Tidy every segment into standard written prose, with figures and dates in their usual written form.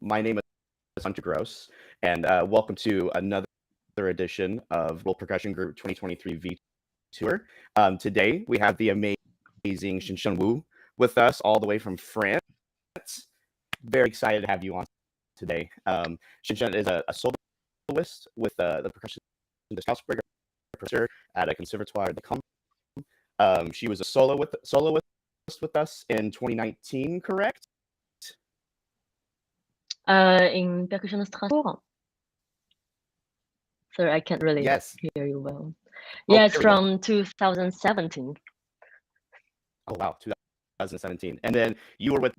My name is Hunter Gross, and welcome to another edition of World Percussion Group 2023 V Tour. Today, we have the amazing Hsin-Hsuan with us all the way from France. Very excited to have you on today. Hsin-Hsuan is a soloist with the Percussion Salzburger professor at a conservatoire de Com. She was a soloist with us in 2019, correct? In Percussion Strasbourg. Sorry, I can't really hear you well. Yes, from 2017. Oh, wow, 2017. And then you were with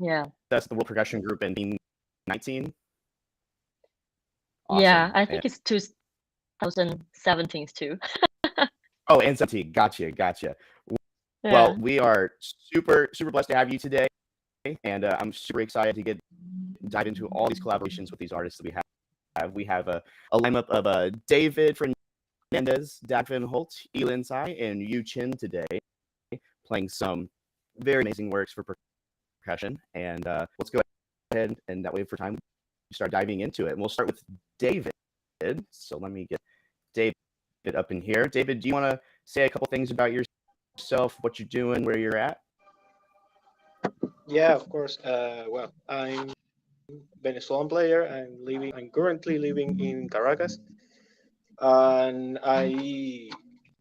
us, the World Percussion Group, in 2019? Awesome. Yeah, I think it's 2017 too. Oh, and 17. Gotcha. Well, we are super blessed to have you today. And I'm super excited to dive into all these collaborations with these artists that we have. We have a lineup of David Fernandez, Dagvin Holt, Elin Tsai, and Yu Chin today, playing some very amazing works for percussion. And let's go ahead and that way for time, we start diving into it. And we'll start with David. So let me get David up in here. David, do you want to say a couple things about yourself, what you're doing, where you're at? Yeah, of course. Well, I'm Venezuelan player. I'm currently living in Caracas, and I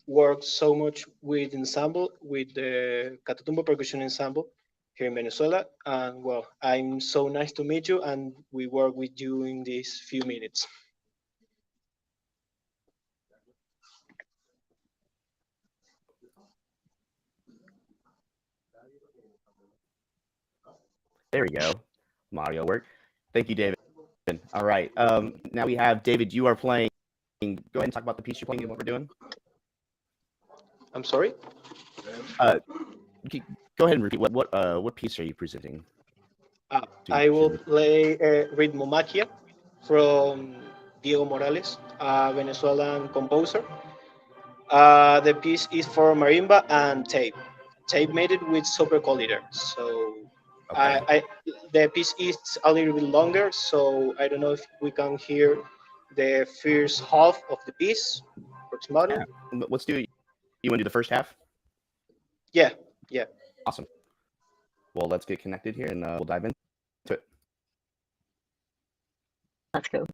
work so much with the Catatumbo Percussion Ensemble here in Venezuela. And well, I'm so nice to meet you, and we work with you in these few minutes. There we go. Audio work. Thank you, David. All right. Now we have David. You are playing. Go ahead and talk about the piece you're playing and what we're doing. I'm sorry. Go ahead and repeat. What piece are you presenting? I will play Ritmomaquia from Diego Morales, a Venezuelan composer. The piece is for marimba and tape. Tape made it with super collider. So the piece is a little bit longer. So I don't know if we can hear the first half of the piece. Yeah. Let's do it. You want to do the first half? Yeah. Awesome. Well, let's get connected here and we'll dive into it. Let's go.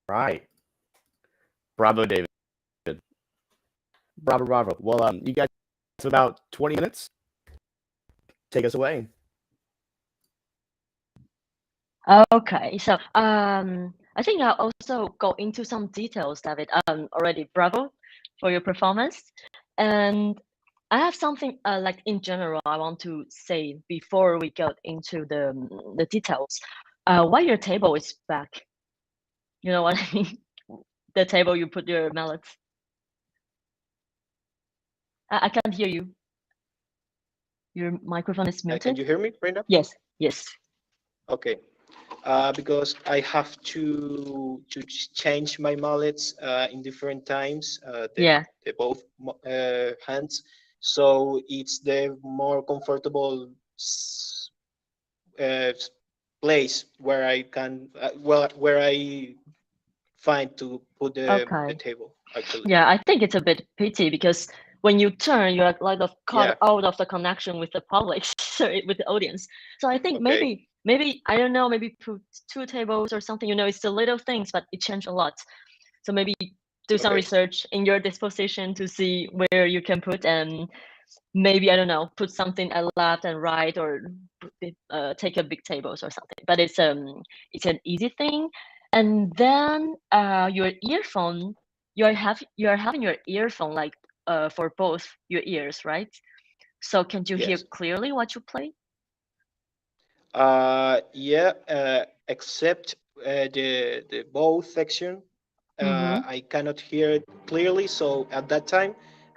Right. Bravo, David. Bravo, bravo. Well, you guys have about 20 minutes. Take us away. Okay, so I think I'll also go into some details, David. Already, bravo for your performance, and I have something like in general I want to say before we get into the details. Why your table is back? You know what I mean? The table you put your mallets. I can't hear you. Your microphone is muted. Can you hear me right now? Yes. Yes. Okay. Because I have to change my mallets in different times. Yeah. The both hands, so it's the more comfortable place where I can where I find to put the Okay. table actually. Yeah, I think it's a bit pity because when you turn, you're like of cut Yeah. out of the connection with the public, sorry, with the audience. So I think Okay. maybe I don't know, maybe put two tables or something. You know, it's the little things, but it changed a lot. So maybe do some Okay. research in your disposition to see where you can put, and maybe I don't know, put something at left and right, or take a big tables or something. But it's an easy thing. And then your earphone, you're having your earphone like for both your ears, right? So can you hear Yes. clearly what you play? Yeah. Except the bow section, I cannot hear it clearly. So at that time,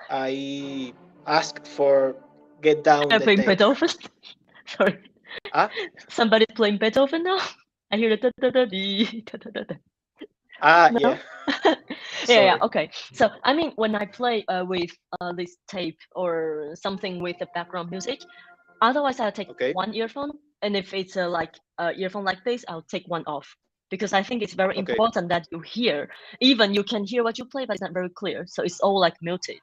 I asked for get down the Playing tape. Beethoven. Sorry, Ah. somebody's playing Beethoven now. I hear the da da da dee, da da da da. Ah. No? Yeah. Yeah, Sorry. okay. So I mean, when I play with this tape or something with the background music, otherwise I'll take Okay. one earphone, and if it's a like earphone like this, I'll take one off, because I think it's very Okay. important that you hear. Even you can hear what you play, but it's not very clear, so it's all like muted.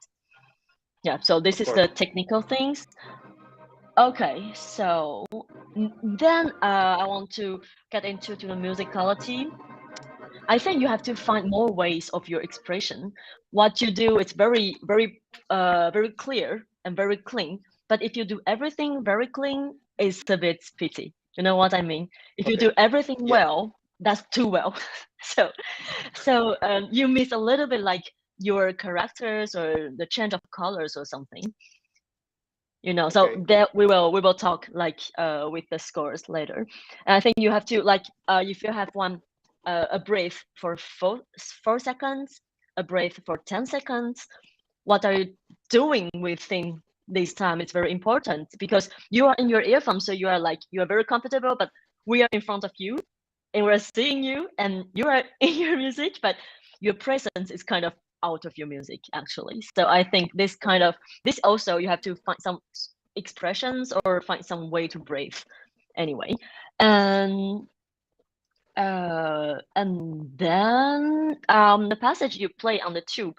Yeah. So this Of is course. the technical things. Okay. So then I want to get into the musicality. I think you have to find more ways of your expression. What you do is very clear and very clean. But if you do everything very clean, it's a bit pity. You know what I mean? If you Okay. do everything Yeah. well, that's too well. so, you miss a little bit like your characters or the change of colors or something. You know, so Okay. that we will talk like with the scores later. And I think you have to like if you have one a breath for 4 seconds, a breath for 10 seconds, what are you doing within this time? It's very important because you are in your earphones, so you are very comfortable, but we are in front of you and we're seeing you and you are in your music, but your presence is kind of out of your music actually. So I think this also you have to find some expressions or find some way to breathe anyway. And then the passage you play on the tube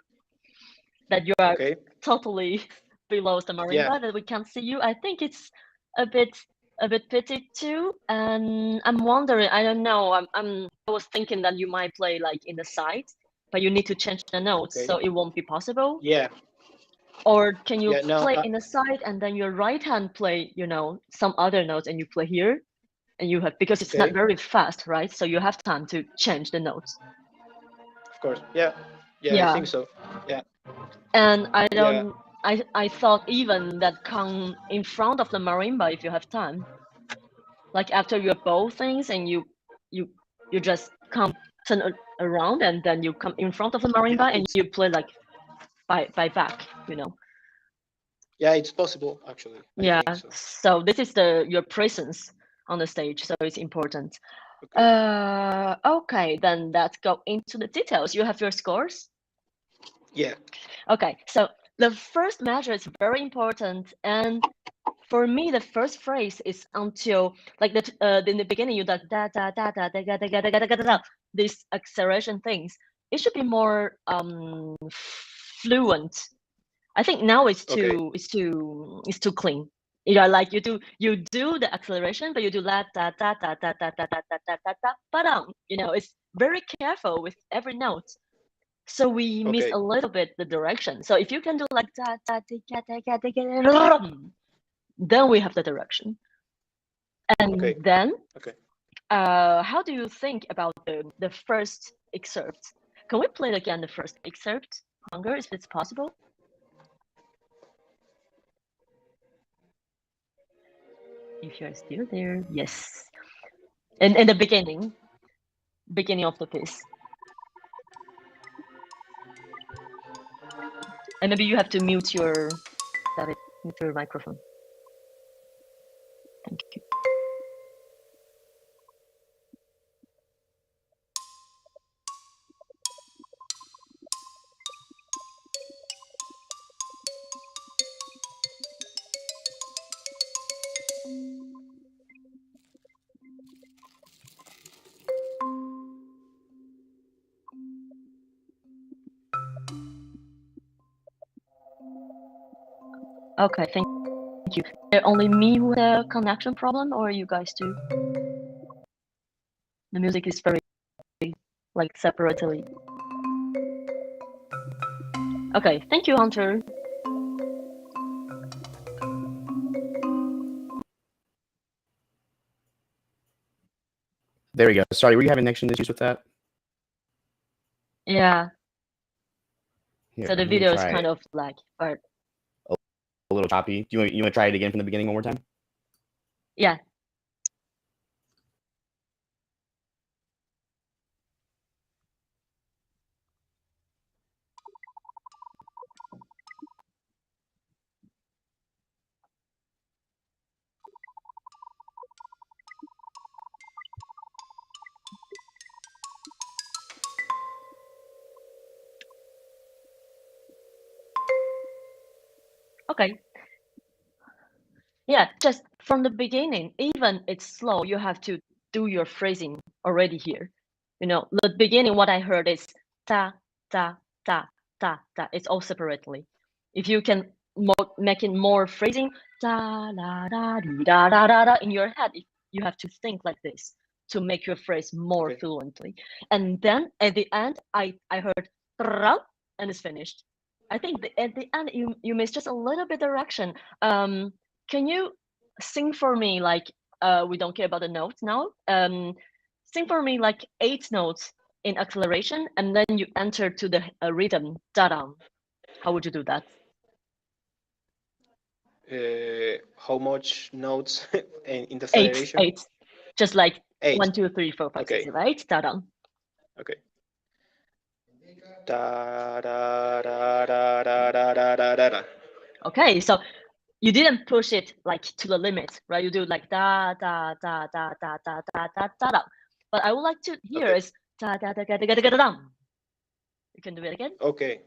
that you are Okay. totally below the Yeah. marimba that we can't see you. I think it's a bit pity too. And I'm wondering, I don't know, I was thinking that you might play like in the side, but you need to change the notes, Okay. so it won't be possible. Yeah. Or can you Yeah. No. play in the side and then your right hand play, some other notes and you play here, and you have, because it's not Okay. very fast, right? So you have time to change the notes. Of course. Yeah. Yeah. I Yeah. think so. Yeah. And Yeah. I thought even that come in front of the marimba if you have time. Like after your bow things and you just come turn around and then you come in front of the Yeah. marimba and It's you play like by back. yeah. It's possible actually. I Yeah. think so. So this is your presence on the stage, so it's important. Okay. Okay, then let's go into the details. You have your scores? Yeah. Okay, so the first measure is very important, and for me, the first phrase is until like that in the beginning you da da da da da da da da da da da da da, these acceleration things. It should be more fluent. I think now it's Okay. too clean. like you do the acceleration, but you do la da da da da da da da da da da da ba. It's very careful with every note. So we miss a little bit the direction. So if you can do like da da da da da, then we have the direction. And then, how do you think about the first excerpt? Can we play again the first excerpt, Hunger, if it's possible? If you're still there, yes. In the beginning of the piece. And maybe you have to mute your microphone. Thank you. Okay, thank you. Is there only me with a connection problem, or you guys too? The music is very like separately. Okay, thank you, Hunter. There we go. Sorry, were you having connection issues with that? Yeah. Here, so the video is kind of like a little choppy. Do you want to try it again from the beginning one more time? Yeah. Okay. Yeah, just from the beginning, even it's slow, you have to do your phrasing already here. The beginning, what I heard is ta, ta, ta, ta, ta. It's all separately. If you can make it more phrasing, da, da, da, da, da, da, da, in your head, you have to think like this to make your phrase more fluently. And then at the end, I heard and it's finished. I think at the end, you missed just a little bit direction. Can you sing for me like we don't care about the notes now? Sing for me like 8 notes in acceleration, and then you enter to the rhythm. Da-dum. How would you do that? How much notes in the acceleration? 8. Just like 8. 1, 2, 3, 4, 5, 6, 7, 8. Da-dum. Okay. Da da da da da da da da da. Okay, so you didn't push it like to the limit, right? You do like da da da da da da da da da da. But I would like to hear is da da da da da da da da. You can do it again. Okay.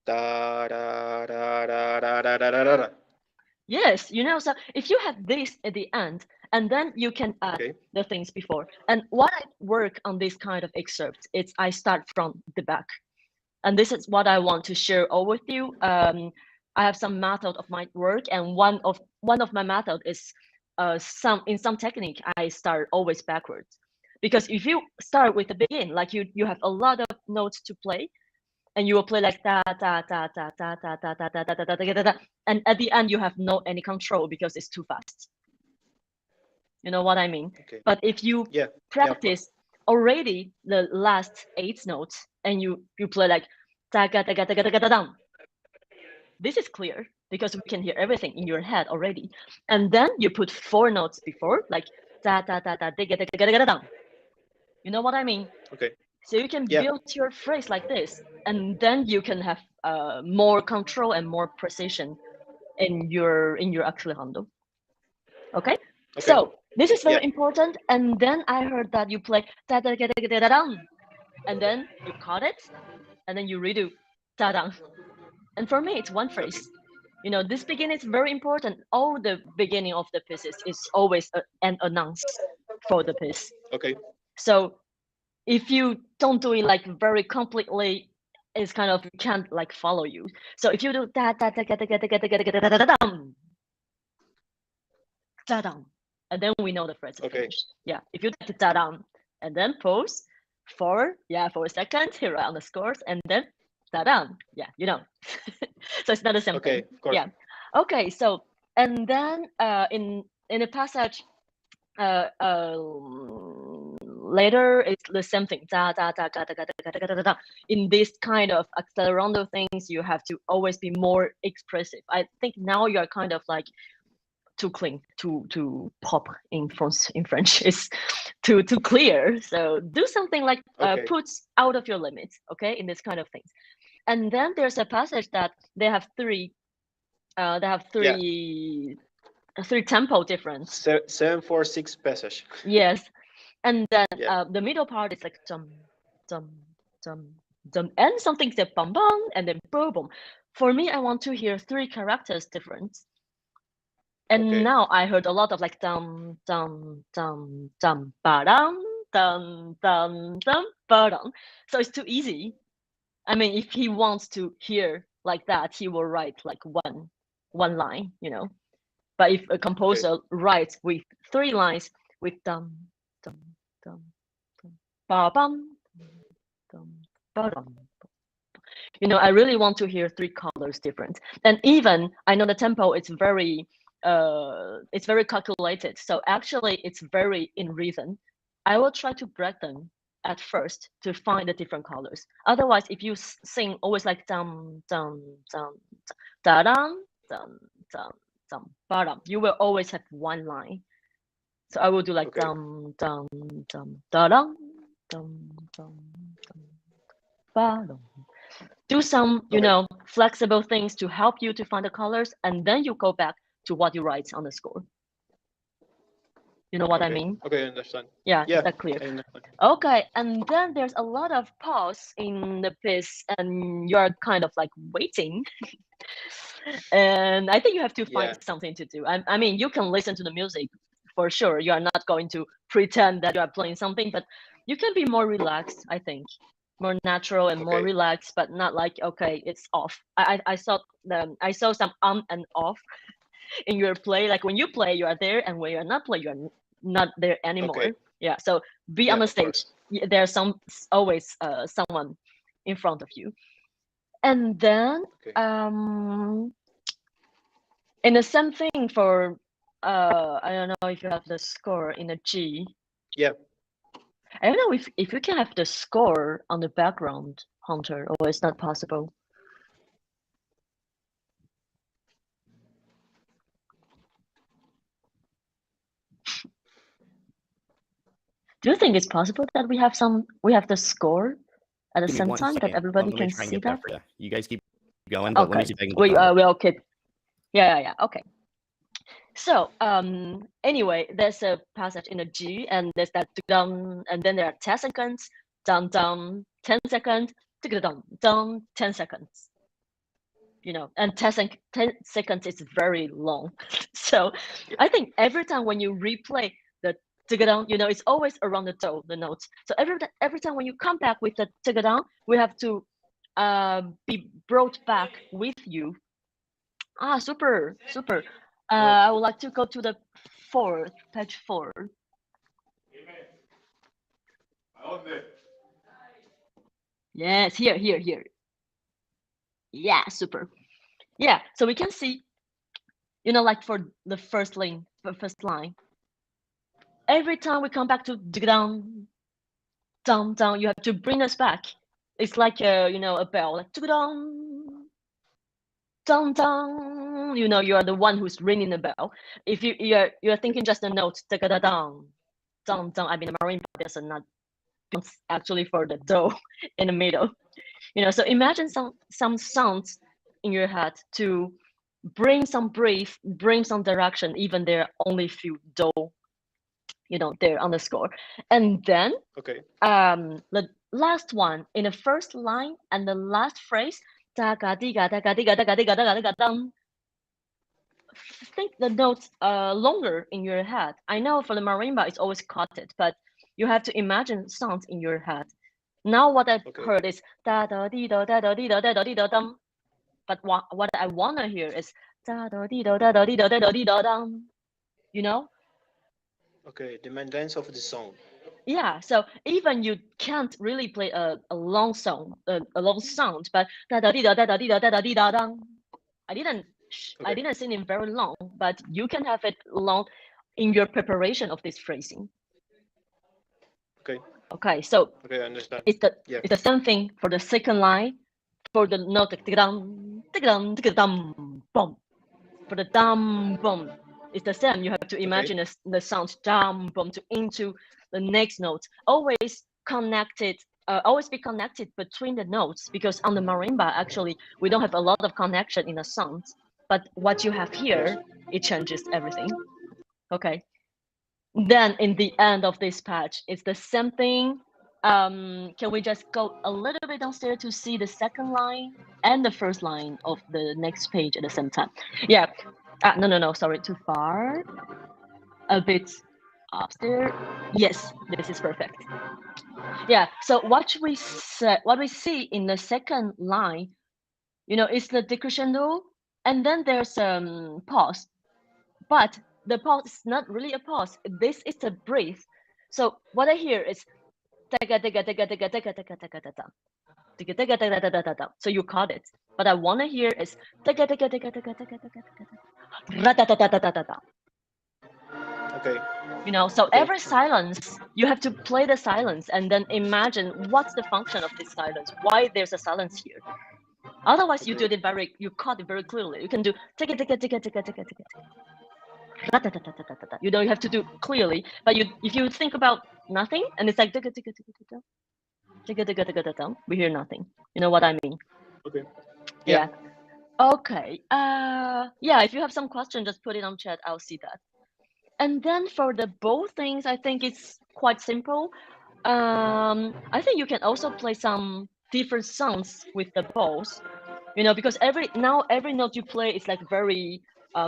Da da da da da da da da da. Yes, so if you have this at the end, and then you can add the things before. And what I work on this kind of excerpt, I start from the back. And this is what I want to share all with you. I have some method of my work, and one of my method is in some technique I start always backwards, because if you start with the begin, like you have a lot of notes to play, and you will play like da da da da da da da da da da da da da da, and at the end you have no any control because it's too fast. You know what I mean? But if you practice already the last 8 notes, and you play like da ga da ga da ga da ga da down, this is clear because we can hear everything in your head already. And then you put 4 notes before, like da da da da da ga da ga da ga da down. You know what I mean? Okay. So you can build your phrase like this, and then you can have more control and more precision in your acceleration. Okay? So this is very important. And then I heard that you play da da da da da da down, and then you cut it, and then you redo da down. And for me, it's one phrase. This beginning is very important. All the beginning of the pieces is always an announce for the piece. Okay. So if you don't do it like very completely it's kind of can't like follow you. So if you do da da da da da da da da da da da da dum, da dum, and then we know the phrase is finished. Yeah, if you do da dum and then pause for 4 seconds, here on the scores, and then da dum. Yeah, you know. So it's not the same thing. Of course. Yeah. Okay. So and then in a passage later it's the same thing. Da, da, da, da, da, da, da, da, da, da, da. In this kind of accelerando things, you have to always be more expressive. I think now you're kind of like too clean, too pop in French is too clear. So do something like puts out of your limits, okay, in this kind of things. And then there's a passage that they have three three tempo difference. 7/4/6 passage. Yes, and then the middle part is like dum dum dum dum, and something said bum bum, and then boom boom. For me, I want to hear 3 characters difference. And now I heard a lot of like dum dum dum dum ba dum dum dum dum ba dum. So it's too easy. I mean, if he wants to hear like that, he will write like one line, you know. But if a composer writes with 3 lines with dum dum dum dum ba bum dum ba dum, you know, I really want to hear 3 colors different. And even I know the tempo it's very calculated. So actually it's very in rhythm. I will try to break them at first to find the different colors. Otherwise, if you sing always like dum dum dum da dum dum dum dum ba dum, you will always have one line. So I will do like dum dum dum da dum dum dum dum ba dum. Do some, you know, flexible things to help you to find the colors, and then you go back to what you write on the score. You know what I mean? Okay, I understand. Yeah, is that clear? Okay, and then there's a lot of pause in the piece, and you're kind of like waiting. And I think you have to find something to do. I mean, you can listen to the music for sure. You are not going to pretend that you are playing something, but you can be more relaxed, I think. More natural and more relaxed, but not like, okay, it's off. I saw some on and off in your play. Like when you play, you are there, and when you're not playing, you're not there anymore. Yeah. So be on the stage. There's always someone in front of you. And then and the same thing for I don't know if you have the score in a G. Yeah. I don't know if you can have the score on the background, Hunter, or it's not possible. Do you think it's possible that we have the score at the same time that everybody can see that? You guys keep going, but let me see if I can get we'll keep. Yeah. Okay. So anyway, there's a passage in a G, and there's that dum, and then there are 10 seconds, dum dum, 10 seconds, dum dum, 10 seconds. You know, and 10 seconds is very long. So I think every time when you replay the tigadang, you know, it's always around the do, the notes. So every time when you come back with the tigadang, we have to be brought back with you. Super. I would like to go to the page 4. Yes, here. Yeah, super. Yeah, so we can see, you know, like for the first line, every time we come back to down, you have to bring us back. It's like you know, a bell, like down, you know, you are the one who's ringing the bell. If you're thinking just a note, down. I mean, marimba there's a not actually for the do in the middle. You know, so imagine some sounds in your head to bring some breath, bring some direction, even there are only few do, you know, there on the score. And then the last one in the first line and the last phrase, think the notes longer in your head. I know for the marimba it's always caught it, but you have to imagine sounds in your head Now what I've heard is da da dee da da da dee da da da dee da dum. But what I wanna hear is da da dee da da da dee da da da dee da dum. You know? Okay, the maintenance of the song. Yeah, so even you can't really play a long song, a long sound, but da da dee da da da dee da da da dee da dum. I didn't sing it very long, but you can have it long in your preparation of this phrasing. Okay, so I understand. it's the same thing for the second line, for the note dum dum boom. For the dum boom, it's the same. You have to imagine the sound dum boom into the next note. Always connected. Always be connected between the notes, because on the marimba actually we don't have a lot of connection in the sounds. But what you have here, it changes everything. Okay. Then in the end of this patch, it's the same thing. Can we just go a little bit downstairs to see the second line and the first line of the next page at the same time? Yeah. No, sorry, too far. A bit upstairs. Yes, this is perfect. Yeah. So what we see in the second line, is the decrescendo, and then there's pause. But the pause is not really a pause. This is a breath. So what I hear is so you caught it. But I want to hear is okay. So every silence, you have to play the silence and then imagine what's the function of this silence, why there's a silence here. Otherwise, you caught it very clearly. You can do you don't have to do clearly, but if you think about nothing and it's like we hear nothing. You know what I mean? Okay. Yeah. Okay. Yeah, if you have some question, just put it on chat. I'll see that. And then for the bow things, I think it's quite simple. I think you can also play some different sounds with the bows, because every note you play is like very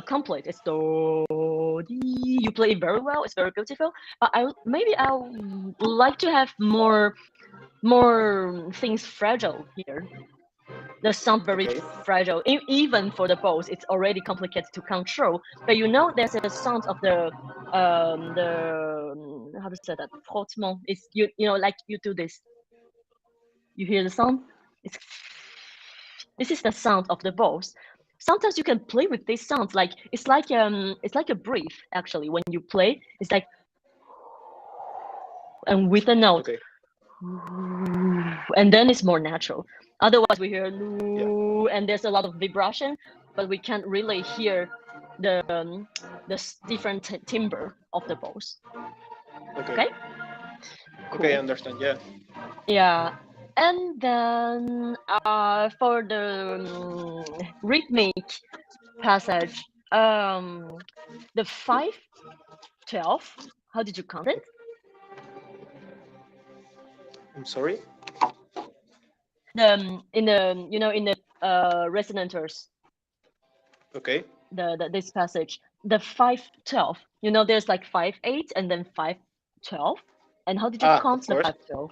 complete. It's do, di. You play it very well. It's very beautiful. But I would like to have more things fragile here. The sound very fragile. Even for the bows, it's already complicated to control. But there's a sound of the how to say that, frottement. It's like you do this. You hear the sound? This is the sound of the bows. Sometimes you can play with these sounds. Like it's like a breath actually. When you play, it's like, and with a note. Okay. And then it's more natural. Otherwise, we hear and there's a lot of vibration, but we can't really hear the different timbre of the bows. Okay. Okay, I understand. Yeah. Yeah, and then for the rhythmic passage, the 5/12. How did you count it? I'm sorry. In the resonators. Okay. This passage, the 5/12. There's like 5/8 and then 5/12. And how did you count the 5/12?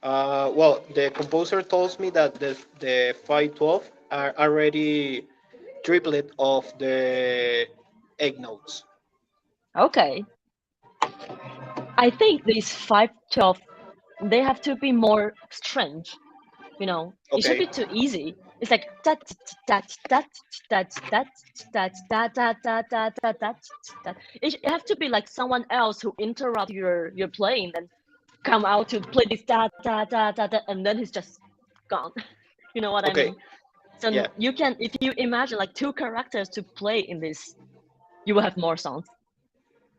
Well, the composer tells me that the 5/12 are already triplet of the 8 notes. Okay. I think these 5/12, they have to be more strange. It should be too easy. It's like that that that that that that that that that that that that. It have to be like someone else who interrupt your playing and come out to play this da da da da da, and then he's just gone. You know what I mean? So you can, if you imagine like 2 characters to play in this, you will have more songs.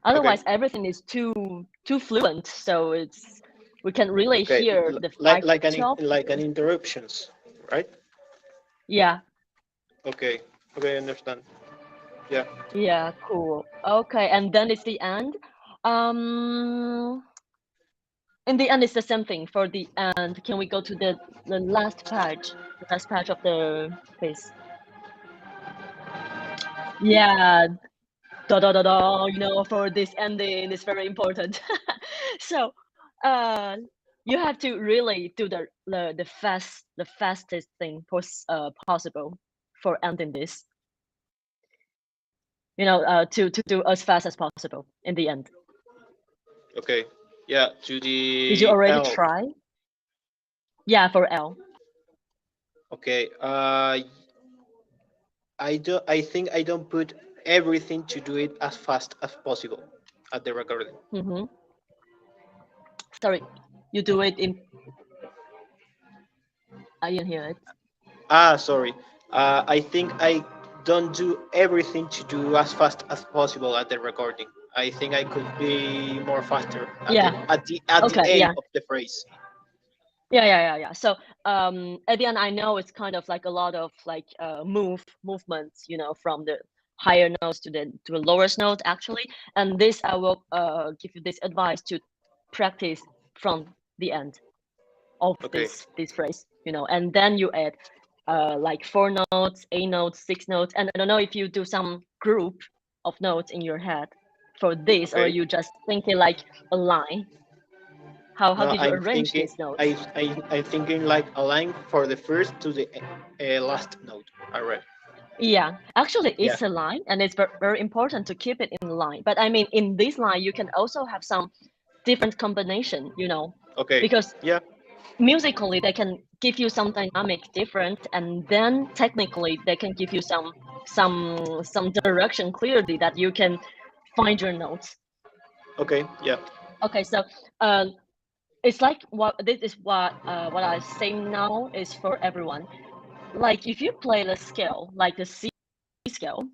Otherwise, everything is too fluent. So we can really hear the like an interruptions, right? Yeah. Okay, I understand. Yeah. Yeah, cool. Okay, and then it's the end. In the end, it's the same thing. For the end, can we go to the last page, of the quiz? Yeah, da da da da. For this ending, it's very important. So, you have to really do the fastest thing possible for ending this. To do as fast as possible in the end. Okay. Yeah, to Did you the already L. try? Yeah, for L. Okay. I think I don't put everything to do it as fast as possible at the recording. Mm-hmm. Sorry, you do it in. I didn't hear it. Sorry. I think I don't do everything to do as fast as possible at the recording. I think I could be more faster Yeah. at the Okay. end Yeah. of the phrase. Yeah. So at the end, I know it's kind of like a lot of like movements, from the higher notes to the lowest note actually. And this I will give you this advice to practice from the end of Okay. this phrase, and then you add like 4 notes, 8 notes, 6 notes, and I don't know if you do some group of notes in your head for this, or Okay. you just thinking like a line. How No, did you arrange these notes? I'm thinking like a line for the first to the last note. Alright. Yeah, actually, Yeah. it's a line, and it's very important to keep it in line. But I mean, in this line, you can also have some different combination, Okay. because Yeah. musically they can give you some dynamic different, and then technically they can give you some direction clearly that you can find your notes. Okay. Yeah. Okay, so it's like this is what I say now is for everyone. Like if you play the scale, like the C scale,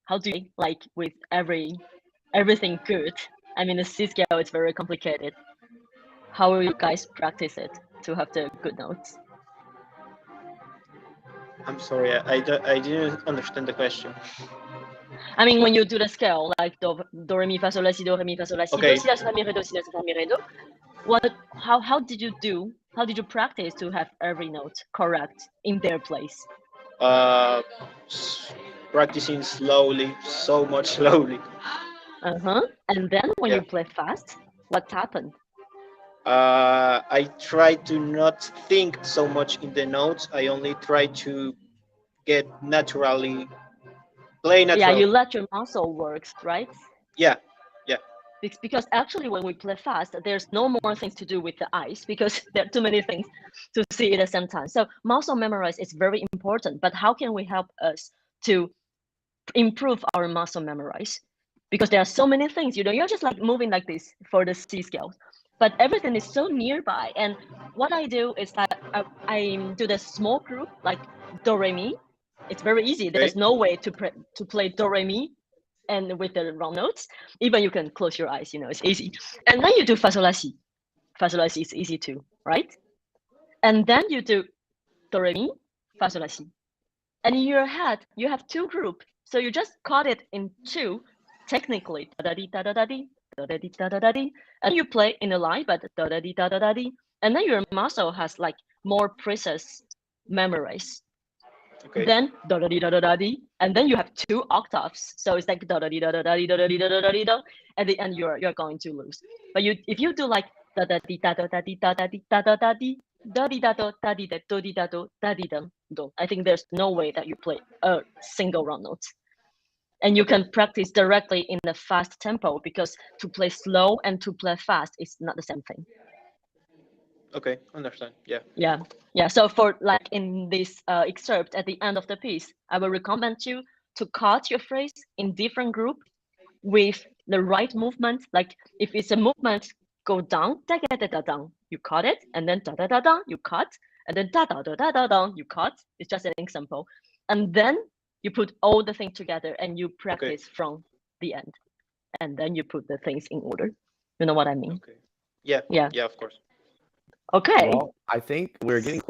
how do you like with everything good? I mean, the C scale is very complicated. How will you guys practice it to have the good notes? I'm sorry. I didn't understand the question. I mean, when you do the scale, like do re mi fa sol la si do re mi fa sol la si do Okay. si la sol la mi re do si la sol la mi re do, how did you do? How did you practice to have every note correct in their place? Uh, Practicing slowly, so much slowly. And then when Yeah. you play fast, what happened? I try to not think so much in the notes. I only try to get naturally, play Yeah, you naturally. let your muscle works, right? Yeah, yeah. Because actually when we play fast, there's no more things to do with the eyes because there are too many things to see at the same time. So muscle memorize is very important, but how can we help us to improve our muscle memorize? Because there are so many things, you're just like moving like this for the C scale, but everything is so nearby. And what I do is that I do the small group like do re mi. It's very easy. Okay. There's no way to play do re mi and with the wrong notes. Even you can close your eyes, it's easy. And then you do fa sol la si. Fa sol la si is easy too, right? And then you do do re mi, fa sol la si. And in your head, you have two groups. So you just cut it in two, technically, da da di da da da di, da da di da da da di, and you play in a line, but da da di da da da di, and then your muscle has like more precise memories. Okay. Then da da di da da da di, and then you have two octaves. So it's like da da di da da da di da da di da da da di da. At the end, you're going to lose. But if you do like da da di da da da di da da di da da da di da di da do da di da do di da do da di da do, I think there's no way that you play a single round note. And you can practice directly in a fast tempo because to play slow and to play fast is not the same thing. Okay. Understand. Yeah. Yeah. So for like in this excerpt at the end of the piece, I will recommend you to cut your phrase in different group with the right movement. Like if it's a movement, go down, da da da da down, you cut it, and then da da da da, you cut, and then da da da da da down, you cut. It's just an example, and then you put all the things together and you practice from the end, and then you put the things in order. You know what I mean? Okay. Yeah. Yeah. Yeah. Of course. Okay. Well, I think we're getting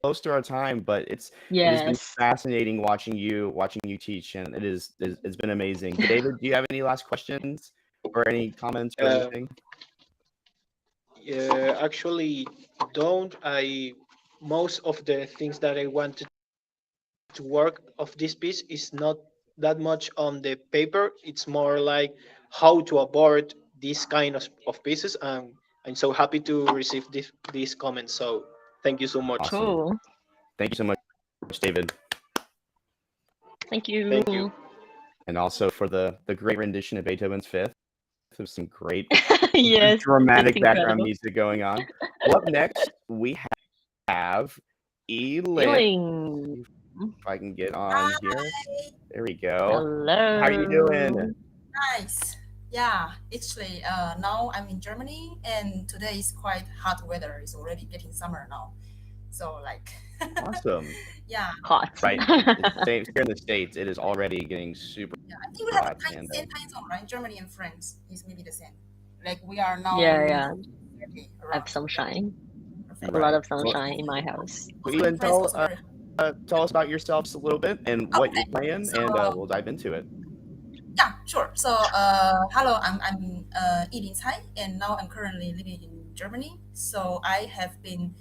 close to our time, but it has been fascinating watching you teach, and it's been amazing. David, do you have any last questions or any comments or anything? Yeah, actually, don't. Most of the things that I wanted to work of this piece is not that much on the paper. It's more like how to abort this kind of pieces, and I'm so happy to receive these comments. So thank you so much. Awesome. Cool. Thank you so much, David. Thank you. Thank you. And also for the great rendition of Beethoven's Fifth. There's some great Yes, dramatic it's background incredible. music going on. Well, up next, we have Elin. Feeling. If I can get on here. There we go. Hello. How are you doing? Nice. Yeah, actually, now I'm in Germany, and today is quite hot weather. It's already getting summer now, so like. Awesome. Yeah. Hot. Right. Same here in the States. It is already getting super. Yeah, I think we have hot the and, same time zone, right? Germany and France is maybe the same. Like we are now. Yeah. Okay, I have sunshine. Perfect. A lot of sunshine in my house. Elin, tell us about yourselves a little bit and what you're playing, and we'll dive into it. Yeah, sure. So, hello, I'm Elin Tsai, and now I'm currently living in Germany. So I have been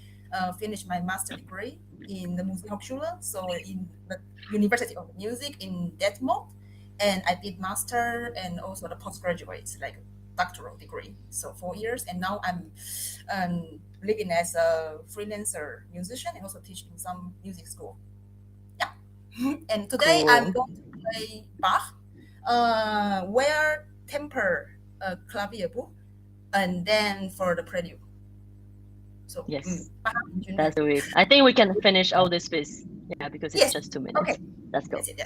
finished my master degree in the Musikhochschule, so in the University of Music in Detmold, and I did master and also the postgraduate, like doctoral degree. So 4 years, and now I'm living as a freelancer musician and also teaching some music school. Yeah, and today Cool. I'm going to play Bach. Where temper Klavierbuch, and then for the prelude. So yes, that's it. I think we can finish all this piece. Yeah, because it's just 2 minutes. Okay, let's go. Yeah.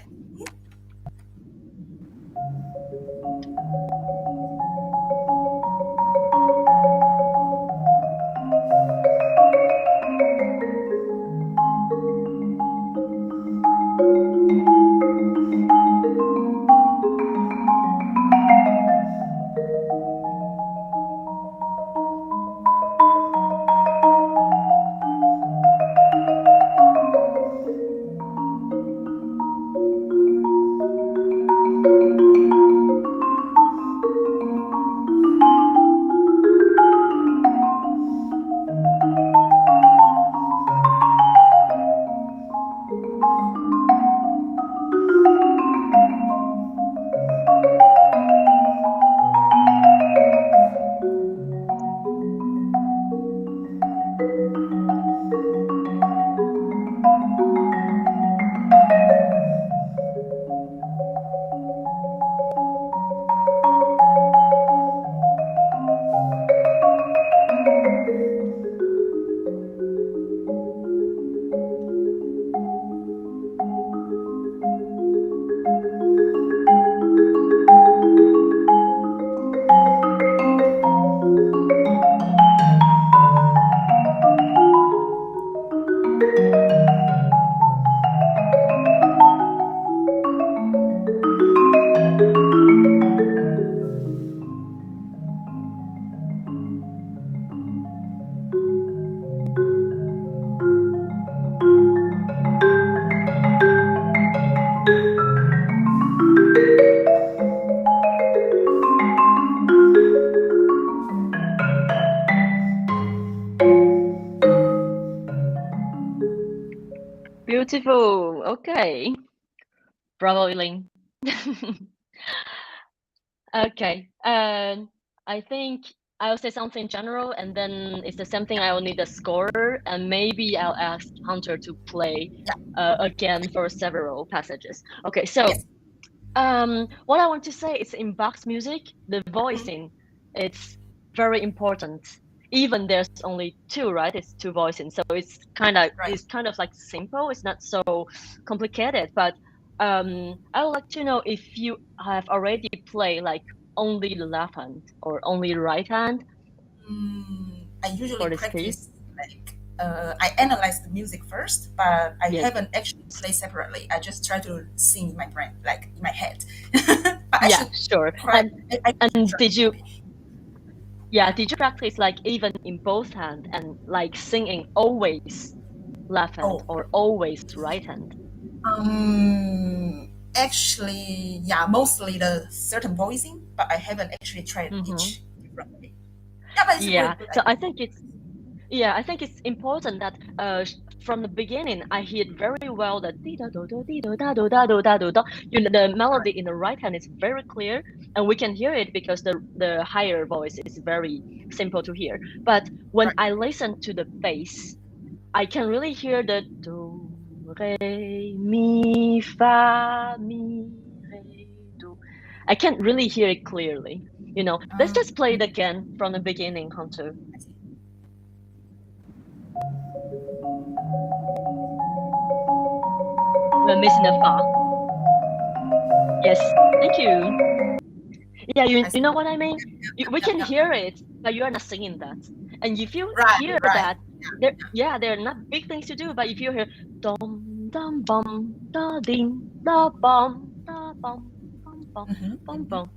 Beautiful. Okay. Bravo, Elin. Okay. I think I'll say something general, and then it's the same thing. I will need a score, and maybe I'll ask Hunter to play again for several passages. Okay. So, what I want to say is in Bach's music, the voicing, it's very important. Even there's only two, right? It's two voicing, so it's kind of like simple. It's not so complicated. But I would like to know if you have already played like only the left hand or only the right hand. I usually practice like I analyze the music first, but I haven't actually played separately. I just try to sing in my brain, like in my head. But sure. And did you? Yeah, did you practice like even in both hands and like singing always left hand or always right hand? Actually, yeah, mostly the certain voicing, but I haven't actually tried each differently. Yeah, but it's so I think it's Yeah, I think it's important that from the beginning I hear very well the di da do do di do da do da do da do do. You know, the melody in the right hand is very clear, and we can hear it because the higher voice is very simple to hear. But when I listen to the bass, I can really hear the do re mi fa mi re do. I can't really hear it clearly. You know, let's just play it again from the beginning, Hunter. We're missing a fa. Yes, thank you. Yeah, you know what I mean? We can hear it, but you are not singing that. And if you hear that, there are not big things to do, but if you hear dum dum bum da ding da bum da bum bum bum bum bum,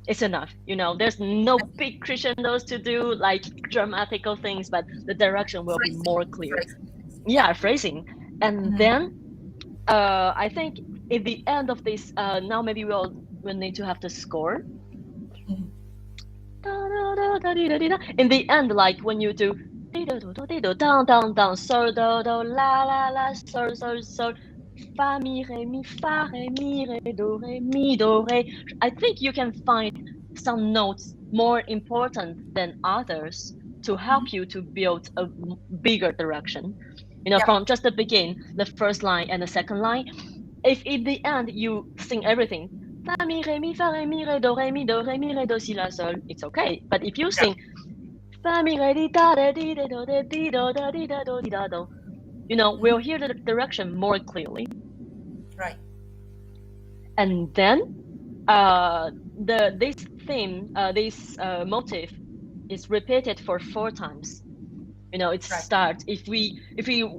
it's enough. You know, there's no big crescendos to do, like dramatical things, but the direction will be more clear. Yeah, phrasing. And then I think at the end of this, now maybe we'll need to have the score. In the end, like when you do down down down, so do do la la la, so fa mi re do re. I think you can find some notes more important than others to help you to build a bigger direction. You know, from just the begin, the first line and the second line. If in the end you sing everything, fa mi re do si la sol, it's okay. But if you sing fa mi re di da di do di do da di da do di da do, you know, we'll hear the direction more clearly. Right. And then this theme, this motif is repeated for 4 times. You know, it starts, if we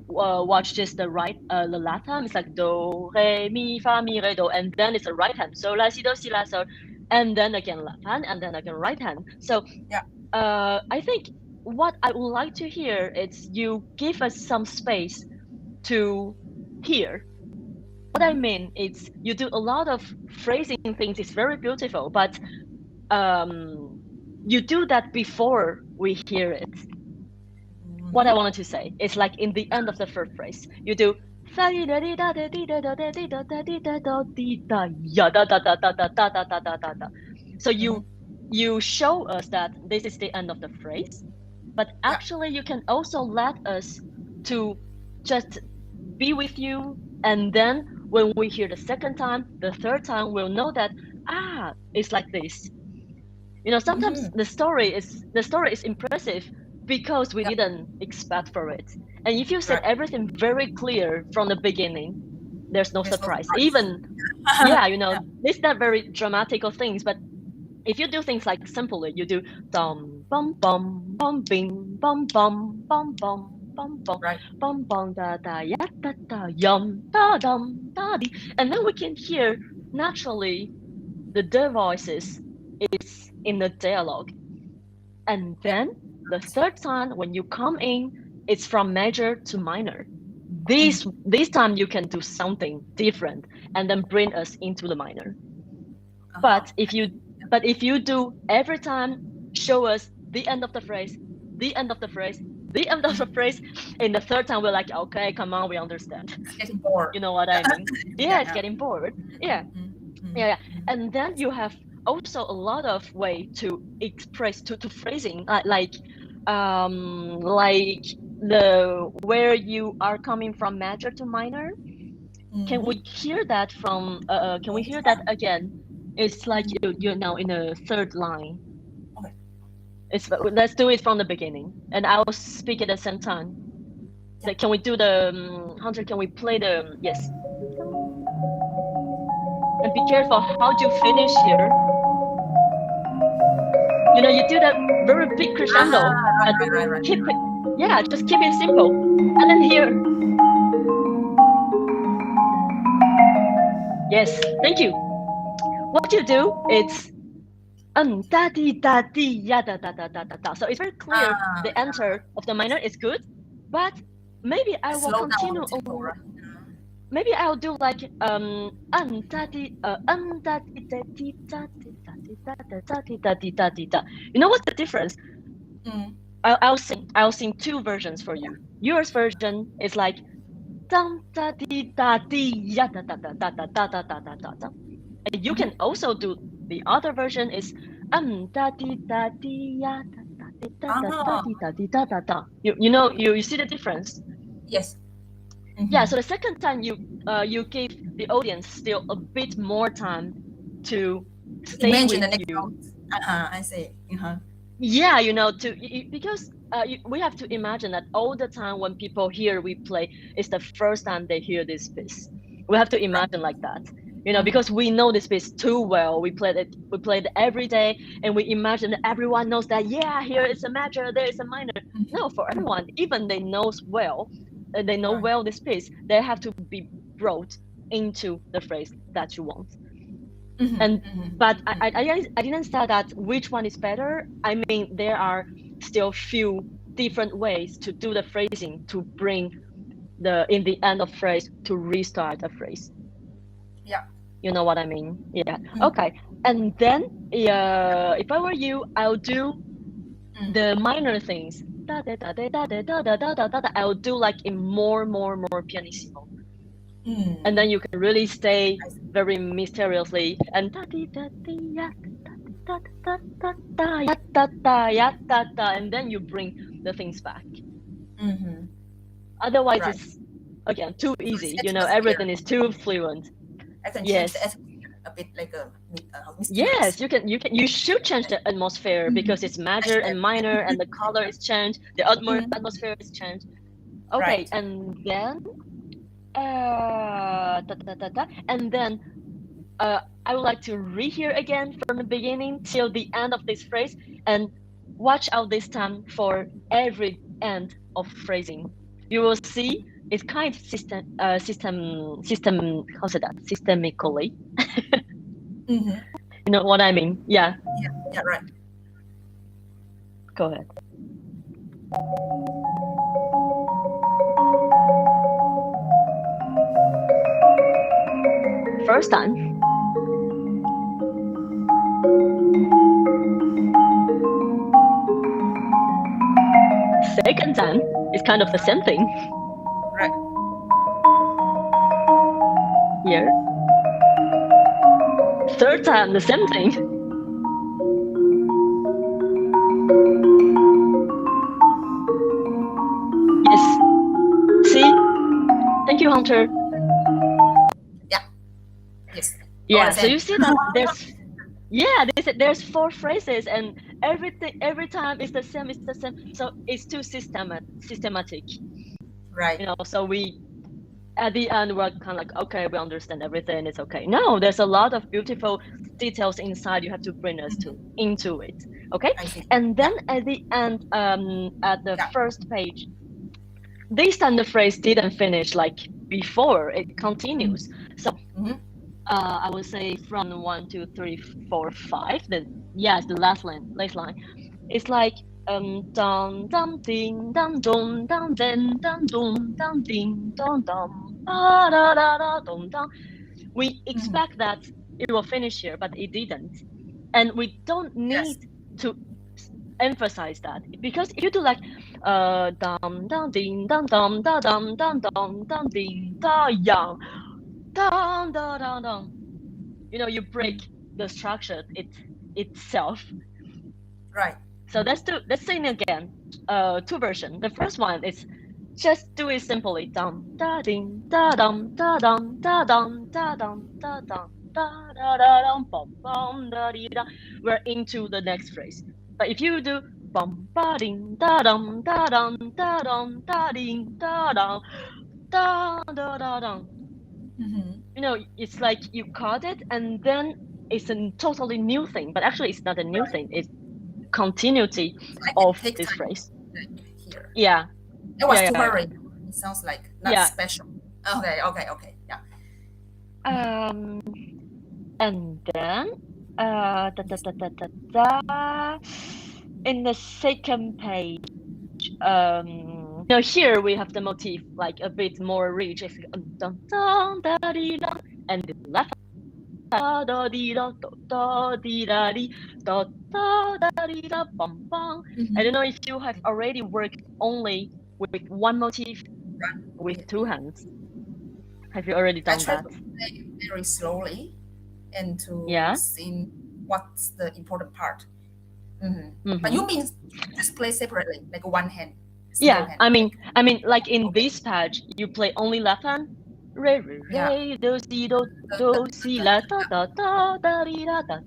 watch just the right, the left hand, it's like do re mi fa mi re do, and then it's the right hand, so la si do si la sol, and then again left hand, and then again right hand. So I think what I would like to hear is you give us some space to hear. What I mean is you do a lot of phrasing things, it's very beautiful, but you do that before we hear it. What I wanted to say is like in the end of the first phrase, you do so you show us that this is the end of the phrase, but actually you can also let us to just be with you, and then when we hear the second time, the third time, we'll know that it's like this. You know, sometimes the story is impressive because we didn't expect for it. And if you said everything very clear from the beginning, there's no surprise. Even you know, it's not very dramatical things, but if you do things like simply, you do dum bum bum bum bing bum bum bum bum bum bum bum bum da da ya da da yum da dum da di, and then we can hear naturally the voices is in the dialogue. And then the third time when you come in, it's from major to minor. This time you can do something different and then bring us into the minor. But if you do every time, show us the end of the phrase, the end of the phrase, the end of the phrase, in the third time we're like, okay, come on, we understand. It's getting bored. You know what I mean? It's getting bored. Yeah. And then you have also a lot of way to express to phrasing, like the where you are coming from major to minor. Can we hear that from can we hear that again? It's like you're now in the third line. Okay. Let's do it from the beginning, and I will speak at the same time. So can we do the Hunter? Can we play the yes? And be careful how you finish here. You know, you do that very big crescendo, and keep it. Just keep it simple. And then here. Yes, thank you. What you do, it's da di ya da da da da da da. So it's very clear the enter of the minor is good, but maybe I will continue over. Maybe I'll do like you know what's the difference? I'll sing two versions for you. Yours version is like dum da dee da dee ya da da da da da da da da da da da. And you can also do the other version is da dee da dee ya da da da da dee da dee da da da. You know you see the difference? Yes. Yeah. So the second time you give the audience still a bit more time to stay imagine with the next you. I see. Yeah, because we have to imagine that all the time when people hear we play, it's the first time they hear this piece. We have to imagine like that, because we know this piece too well. We played it every day, and we imagine that everyone knows that. Yeah, here is a major, there is a minor. No, for everyone, even they know well this piece, they have to be brought into the phrase that you want. But I didn't say that which one is better. I mean, there are still few different ways to do the phrasing to bring in the end of phrase to restart a phrase. Yeah. You know what I mean? Yeah. Okay. And then if I were you, I'll do the minor things. I'll do like in more pianissimo. And then you can really stay very mysteriously and and then you bring the things back. Otherwise, it's again too easy. Everything is too fluent. I can change the a bit like a yes, you should change the atmosphere because it's major and minor and the color is changed, the atmosphere is changed. Okay, and then and then I would like to rehear again from the beginning till the end of this phrase and watch out this time for every end of phrasing. You will see it's kind of systemically. You know what I mean? Yeah. Yeah, right. Go ahead. First time. Second time is kind of the same thing. Right. Here. Third time, the same thing. Yes. See? Thank you, Hunter. Yeah. Yes. Yeah, so you see that there's 4 phrases and every time it's the same. So it's too systematic. Right. So we at the end we're kind of like, okay, we understand everything, it's okay. No, there's a lot of beautiful details inside you have to bring us into it. Okay? And then at the end, at the first page, this time the phrase didn't finish like before, it continues. So I would say from 1, 2, 3, 4, 5. The last line. It's like dum dum ding dum dum dum den dum dum dum ding dum dum da da da da dum dum. We expect that it will finish here, but it didn't, and we don't need to emphasize that because if you do like dum dum ding dum dum da dum dum dum dum ding da yang dum da da dum, you break the structure itself. Right. So let's sing again. 2 versions. The first one is just do it simply. Dum da ding da dum da dum da dum da dum da dum da da da dum bum bum da dee da. We're into the next phrase. But if you do bum ba ding da dum da dum da dum da ding da dum da da da dum. It's like you caught it and then it's a totally new thing. But actually it's not a new thing. It's continuity of this phrase. Here. Yeah. It was too hurried. It sounds like not special. Okay. Yeah. And then in the second page, here we have the motif like a bit more rich. It's dun, dun, da, dee, dun, and the left da da di da da di da di da da di da bum bum. I don't know if you have already worked only with one motif with two hands. Have you already done I try that? to play very slowly and to Yeah. see what's the important part. Mm-hmm. But you mean just play separately, like one hand? Yeah, hand, I mean, like in this patch, you play only left hand. Re re re do si do si la da da da da di da da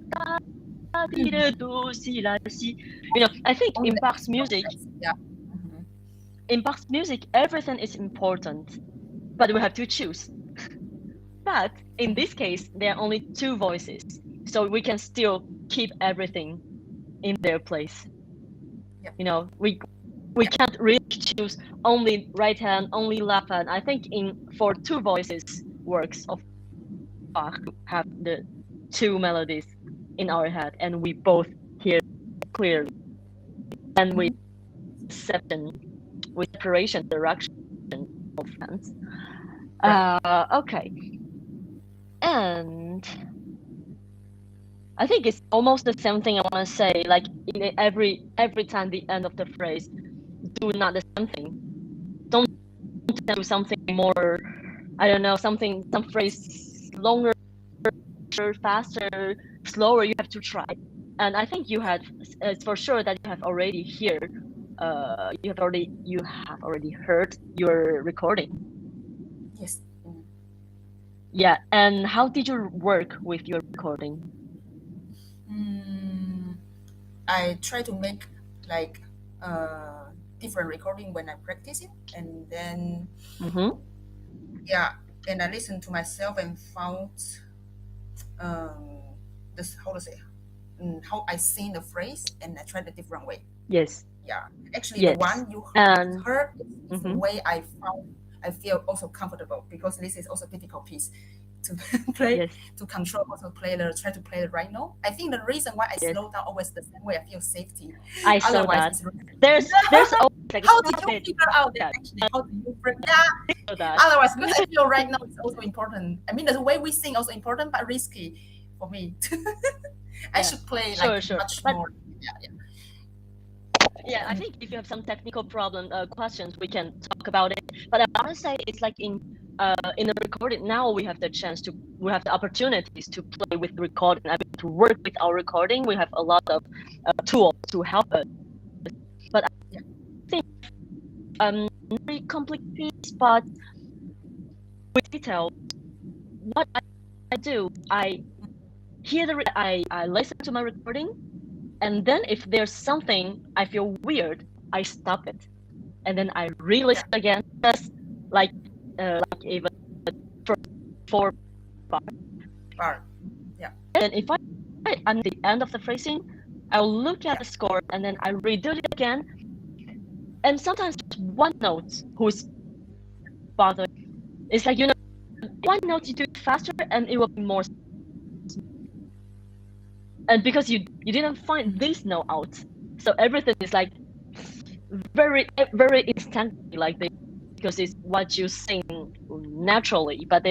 da di da do si la si. You know, I think in Bach's music, in Bach's music, everything is important, but we have to choose. But in this case, there are only two voices, so we can still keep everything in their place. You know, we can't really choose only right hand, only left hand. I think for two voices works of Bach have the two melodies in our head, and we both hear clearly, and with separation direction of hands. Okay, and I think it's almost the same thing I want to say. Like in every time the end of the phrase, do not the same thing. Don't do something more. I don't know, some phrase longer, faster, slower. You have to try. And I think you had, it's for sure that you have already you have already heard your recording. Yes. Yeah. And how did you work with your recording? I try to make like different recording when I practice it, and then and I listened to myself and found this how I sing the phrase, and I tried a different way. Yes. Yeah, actually, the one you heard is the way I feel also comfortable, because this is also a difficult piece to play, to control, also try to play the right note. I think the reason why I slow down always the same way I feel safety. I saw that. There's always like how do you figure out that actually? How do you bring that? Otherwise, because I feel right now it's also important. I mean, the way we sing also important, but risky for me. I should play like much more. Yeah, I think if you have some technical questions, we can talk about it. But I want to say it's like in the recording now we have the opportunities to play with the recording. I mean, to work with our recording, we have a lot of tools to help us. But I think very complicated, but with detail. What I do, I hear I listen to my recording. And then if there's something I feel weird, I stop it, and then I re-listen again, just like even for 4 bar. Yeah. And if I'm the end of the phrasing, I'll look at the score and then I redo it again. And sometimes one note who's bothered. It's like, one note you do it faster and it will be more. And because you didn't find this note out, so everything is like very instantly like this, because it's what you sing naturally. But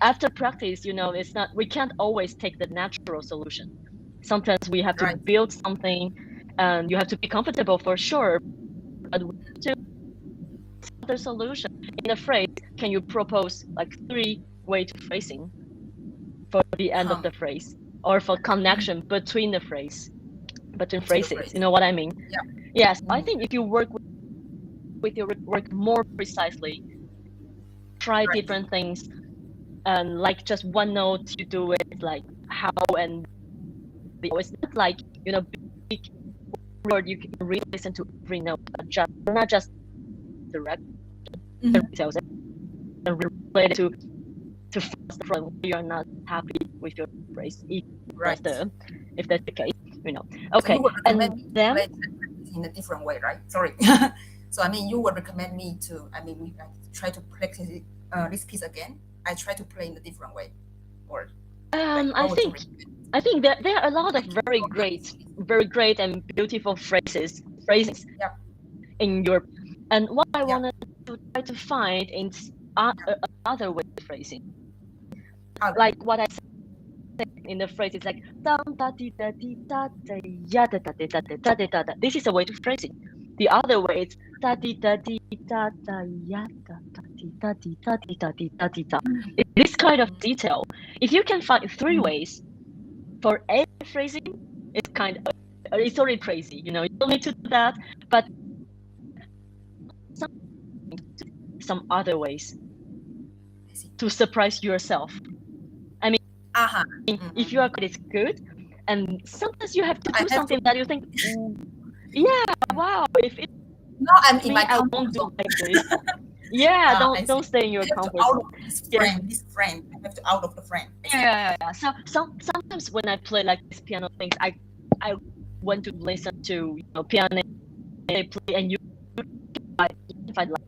after practice, it's not, we can't always take the natural solution. Sometimes we have to build something, and you have to be comfortable for sure. But to the solution in a phrase, can you propose like 3 ways to phrasing for the end of the phrase? Or for connection between phrases. You know what I mean? Yeah. Yes. I think if you work with your work more precisely, try different things, and like just one note, you do it like how and it's not like big word. You can really listen to every note, not just direct details and relate it to from you are not happy with your phrase, if that's the case, Okay, so and then in a different way, right? Sorry. So I mean, you would recommend me to, try to practice this piece again. I try to play in a different way, or I think that there are a lot of very great and beautiful phrases in your, and what I wanted to try to find in other way of phrasing. Like what I in the phrase is like da da di da di da da ya da da da da da da da. This is a way to phrase it. The other way is da di da di da da ya da da di da di da di da di da di da. This kind of detail, if you can find 3 ways for any phrasing, it's already crazy. You don't need to do that, but some other ways to surprise yourself. I mean, if you are good, it's good, and sometimes you have to do something that you think, yeah, wow, if it's no, I'm in my I won't do like this. Yeah, don't stay in your comfort zone. This frame, I have to out of the frame. Yeah. So sometimes when I play like this piano things, I want to listen to piano they play, and if I like,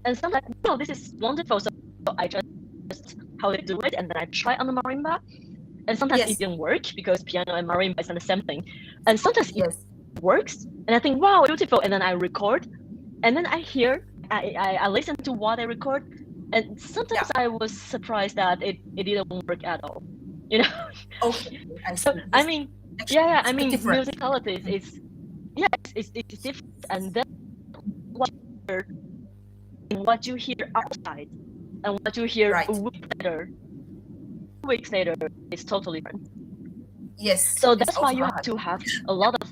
and sometimes this is wonderful. So I just how they do it, and then I try on the marimba, and sometimes it didn't work because piano and marimba is not the same thing, and sometimes it works, and I think wow, beautiful, and then I record, and then I hear, I listen to what I record, and sometimes I was surprised that it didn't work at all. Okay. So I mean, I mean, musicality is it's different, and then what you hear outside and what you hear a week later is totally different. Yes. So that's why you have to have a lot of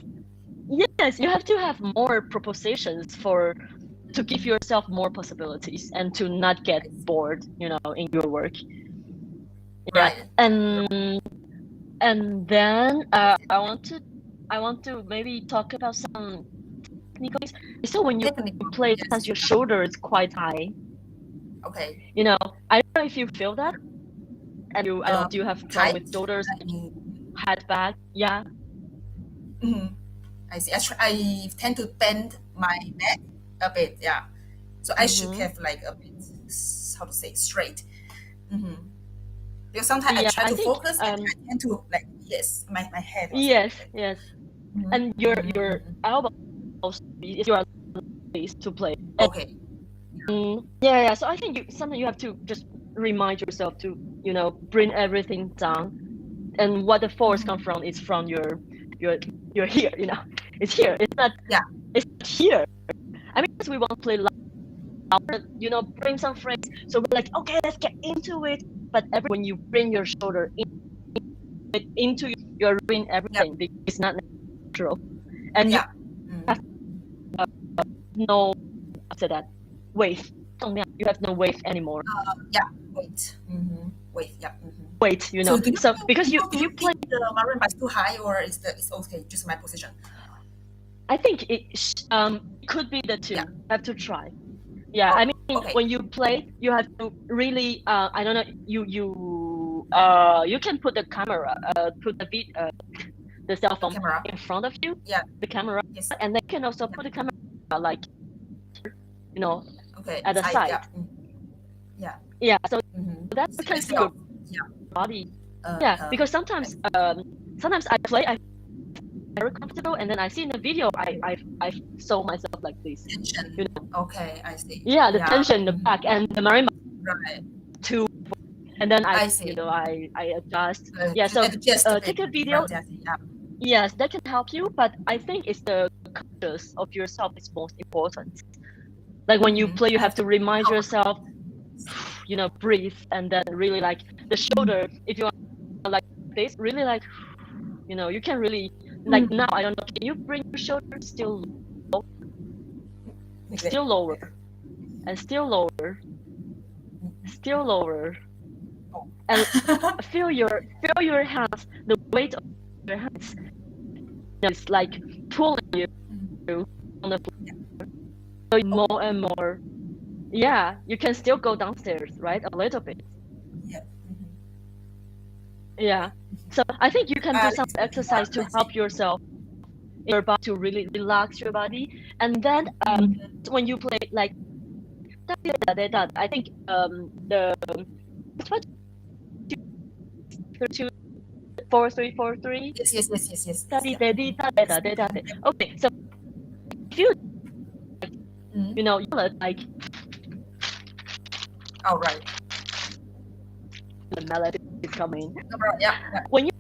you have to have more propositions to give yourself more possibilities and to not get bored, in your work. Right. And then I want to maybe talk about some technical things. So when you play, sometimes your shoulder is quite high. Okay. I don't know if you feel that. And do you have trouble with shoulders, head back? Yeah. I see. I tend to bend my neck a bit. Yeah. So I should have like a bit, how to say, straight. Because sometimes I try to focus and I tend to my head. Yes. And your elbow is your place to play. Okay. Yeah. So I think sometimes you have to just remind yourself to bring everything down, and what the force comes from is from your here. It's here. It's not. Yeah. It's here. I mean, we want to play louder. Bring some phrase. So we're like, okay, let's get into it. But when you bring your shoulder into you're doing everything because it's not natural, and you have no after that weight. You have no weight anymore. Weight. Weight. Weight. So because you play the marimba is too high, or it's okay, just my position. I think it could be the two. You have to try. Yeah, I mean, when you play, you have to really. I don't know. You can put the camera, put the cell phone in front of you. Yeah. The camera. Yes. And then you can also put the camera at the side. side. Yeah. So that can see your body. Because sometimes I play. I'm very comfortable, and then I see in the video, I saw myself like this. Tension. Okay, I see. Yeah, the tension in the back and the marimba. Right. And then I see. I adjust. So take a video. Yes, that can help you, but I think it's the conscious of yourself is most important. Like when you play, you have to remind yourself, breathe, and then really like the shoulder. If you are like this, really like, you can really like now. I don't know. Can you bring your shoulder still low? Still lower, and still lower, still lower, and feel your hands. The weight of your hands is like pulling you on the floor more and more. Yeah, you can still go downstairs, right? A little bit. Yeah. So I think you can do some exercise to help yourself, your body, to really relax your body. And then when you play like I think the 4-3-4-3. Yes. Okay, so if you you like all right. the melody is coming. Yeah. When you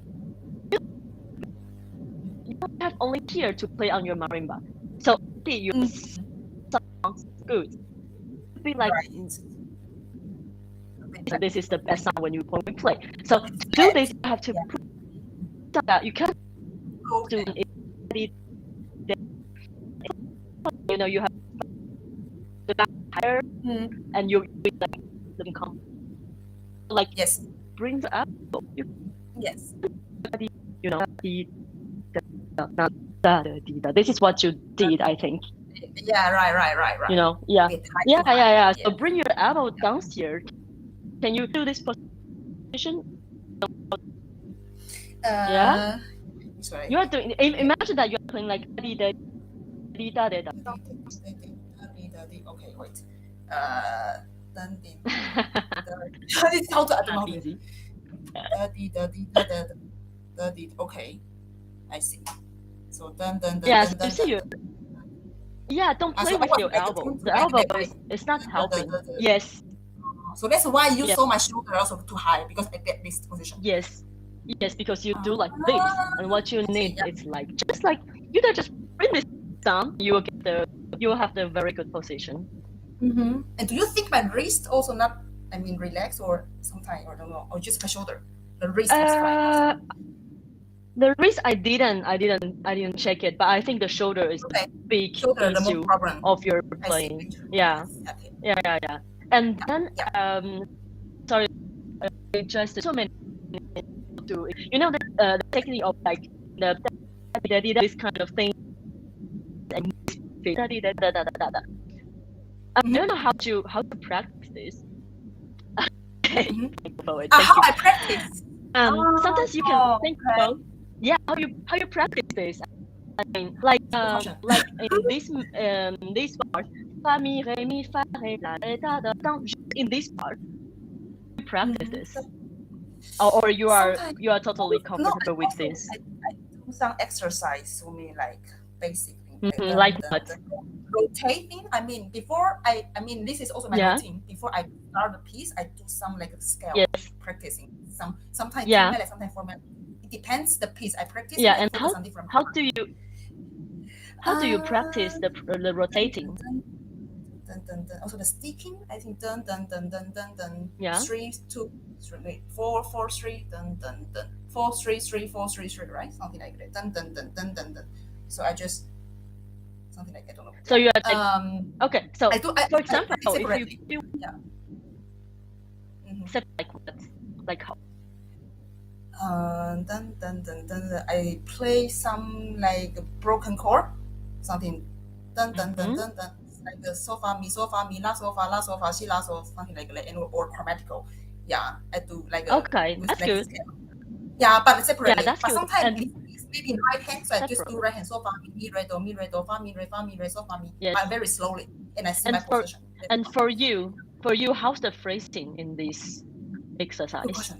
have only here to play on your marimba, so your song's good. Be like this is the best song when we play. So to do this, you have to put that you can't do it. You know, you have the higher and you like them come like yes, brings up. yes, You know, this is what you did, I think. Yeah, right. You know, yeah. So bring your elbow downstairs. Can you do this position? Yeah. Sorry. You are doing. Imagine that you are playing like Okay, wait. It's how to I don't know. Easy. Okay, I see. So dun. You see you. Yeah, don't play with your elbow. The elbow is not helping. Yes. So that's why you saw my shoulder also too high because I get this position. Yes, because you do like this, and what you need is like just like you don't just bring this down. You will have the very good position. And do you think my wrist also not? I mean, relax or sometimes I don't know, or just my shoulder. The wrist is fine. The wrist I didn't check it, but I think the shoulder is the big issue of your playing. Yeah. And then sorry, just so many do you know the technique of like the this kind of thing. I don't know how to practice this. How I practice. Sometimes you can think about how you practice this. I mean, like in this part, fa mi re mi fa re la re da da da. In this part, you practice this, or you are totally comfortable with this. I do some exercise for me, like basically. Like what? Rotating. I mean, before I mean, this is also my routine. Before I start the piece, I do some like scale practicing. Sometimes 2 minutes, sometimes 4 minutes. It depends the piece I practice. Yeah, and how do you practice the rotating? Dun. Also the sticking. I think dun. 3 2 3 4 4 3 dun 4 3 3 4 3 3, right? Something like that. Dun. So I just. Something like I don't know. So you are like, okay. So for example, if you set like what, like how? Dun. I play some like broken chord, something. Dun. Like the so fa mi la so fa si la so, something like that, or chromatical. Yeah, I do like a that's good. Yeah, but separately. Yeah, that's but good. Sometimes maybe in right hand, so I just do right hand so fa mi re do fa mi re so fa mi. But very slowly, and I see my position. And for you, how's the phrasing in this exercise?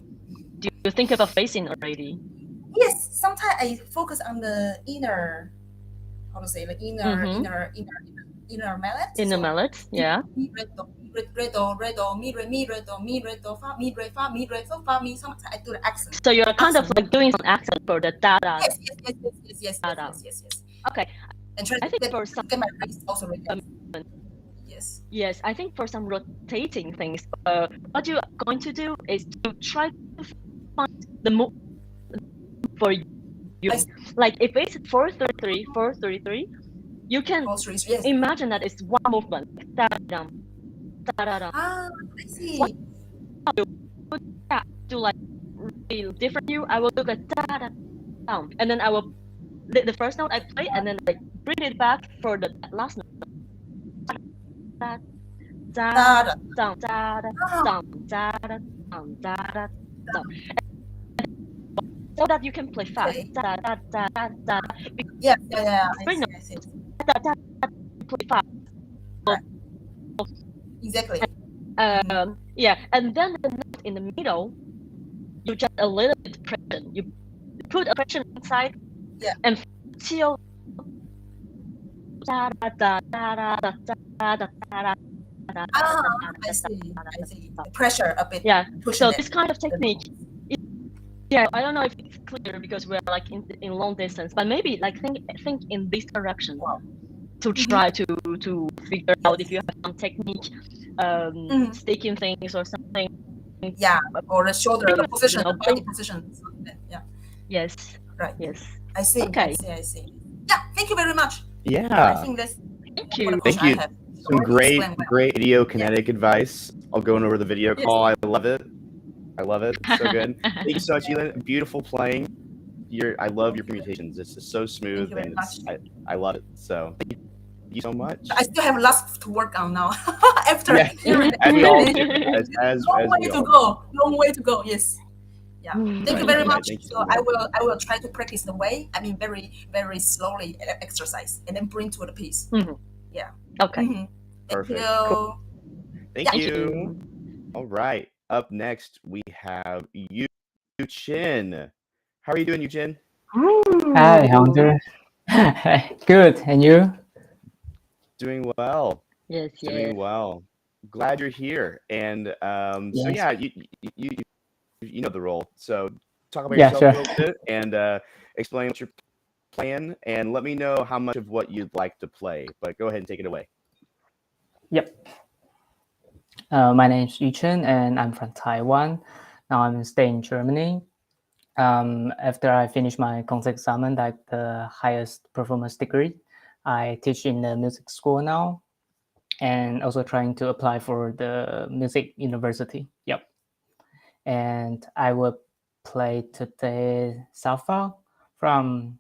Do you think about phrasing already? Yes, sometimes I focus on the inner. How to say the inner melody. Inner melody, yeah. Mi re do mi re do fa mi re so fa mi. Sometimes I do the accent. So you're kind of like doing some accent for the da da. Yes. Okay. And try I think to for some get my wrist also relaxed. Yes, I think for some rotating things, what you're going to do is to try to find the move for you. Like if it's 4-3-3, you can imagine that it's one movement. Da-da-dum. I see. To like really different view, I will do the da-da-dum, and then I will the first note I play, and then like bring it back for the last note. So that you can play fast. Yeah. I see. Play fast. Exactly. And then the note in the middle, you just a little bit pressure. You put a pressure inside, and feel I see. I see. The pressure a bit. Yeah. So Pushing this it. kind of technique. Yeah, I don't know if it's clear because we're like in long distance, but maybe like think in this direction Wow. to try to figure out if you have some technique, sticking things or something. Yeah, or the shoulder, the position, know, the body position. Yeah. Yes. Right. Yes. I see. Okay. I see. Yeah. Thank you very much. Yeah. I think that's Thank what a you. question Thank you. I have. Some great Explain well. video kinetic advice. I'll go over the video Yes. call. I love it. I love it. So good. Thank you so much, Elin. Beautiful playing. I love your permutations. It's just so smooth, you very and much. I love it. So thank you so much. I still have lots to work on now. After Yeah, hearing as we all do. it. As Long way we to all go. Long way to go. Yes. Yeah. Thank you very Right, much. thank you So so much. I will try to practice the way. I mean, very slowly exercise and then bring to the piece. Yeah. Okay. Thank Perfect. you. Cool. Thank you. All right. Up next, we have Yu-Chin. How are you doing, Yu-Chin? Hi, Hunter. Good, and you? Doing well. Yes. Doing well. Glad you're here. And so Yes. yeah, you know the role. So talk about Yeah, yourself sure. a little bit and explain what you're playing, and let me know how much of what you'd like to play. But go ahead and take it away. Yep. My name is Yu-Chen, and I'm from Taiwan. Now I'm staying in Germany. After I finish my concert examen, like the highest performance degree, I teach in the music school now, and also trying to apply for the music university. Yep. And I will play today Safa from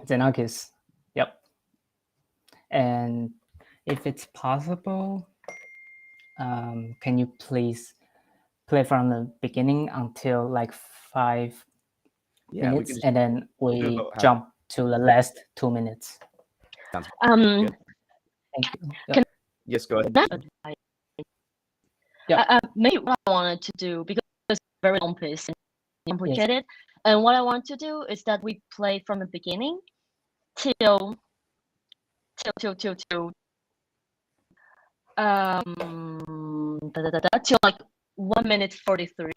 Xenakis. Yep. And if it's possible, can you please play from the beginning until like 5 minutes, and then we jump to the last 2 minutes? Sounds good. Thank you. Yep. Yes, go ahead. Maybe what I wanted to do, because it's very long piece and complicated, and what I want to do is that we play from the beginning till till like 1 minute 43.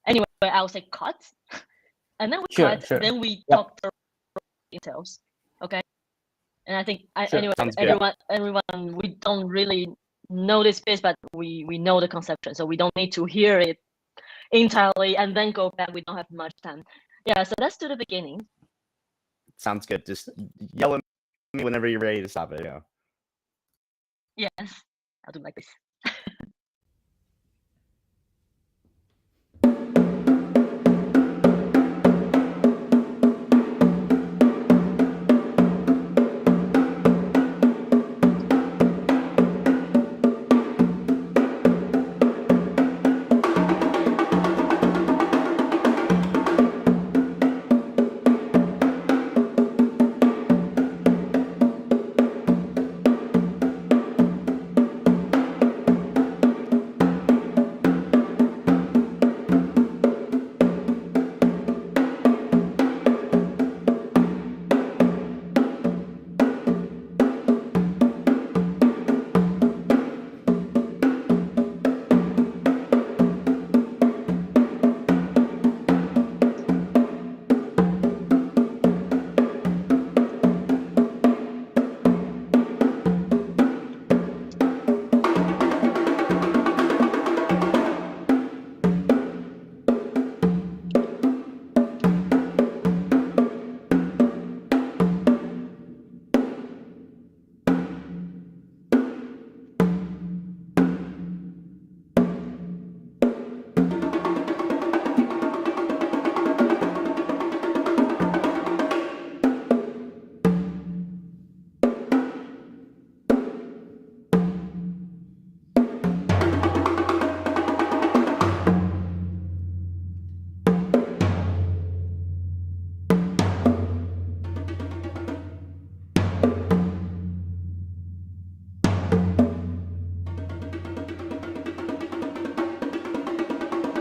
Anyway, I'll say cut, and then we cut. Then we talk the details. Okay. And I think anyway, everyone, we don't really know this piece, but we know the conception, so we don't need to hear it entirely and then go back. We don't have much time. Yeah, so let's do the beginning. Sounds good. Just yell at me whenever you're ready to stop it. Yeah. Yes, I'll do like this.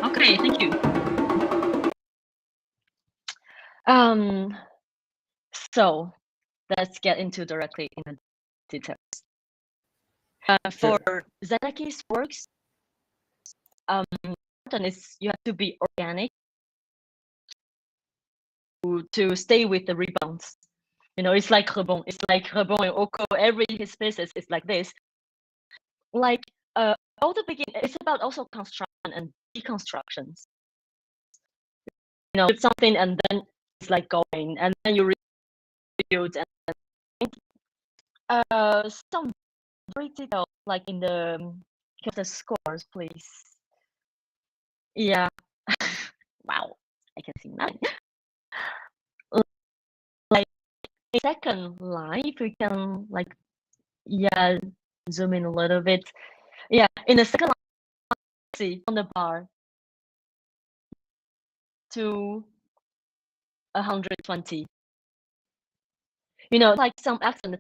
Okay, thank you. So let's get into directly in the details. For Zeneki's works, is you have to be organic to stay with the rebounds. It's like rebond. It's like rebond and Oko. Every his pieces is like this. Like all the beginning, it's about also construction and deconstructions. Something and then it's like going, and then you rebuild and some very detailed, like in the scores, please. Yeah. Wow, I can see that. Like a second line, if we can zoom in a little bit. Yeah, in the second line, see on the bar to 120. Like some accent.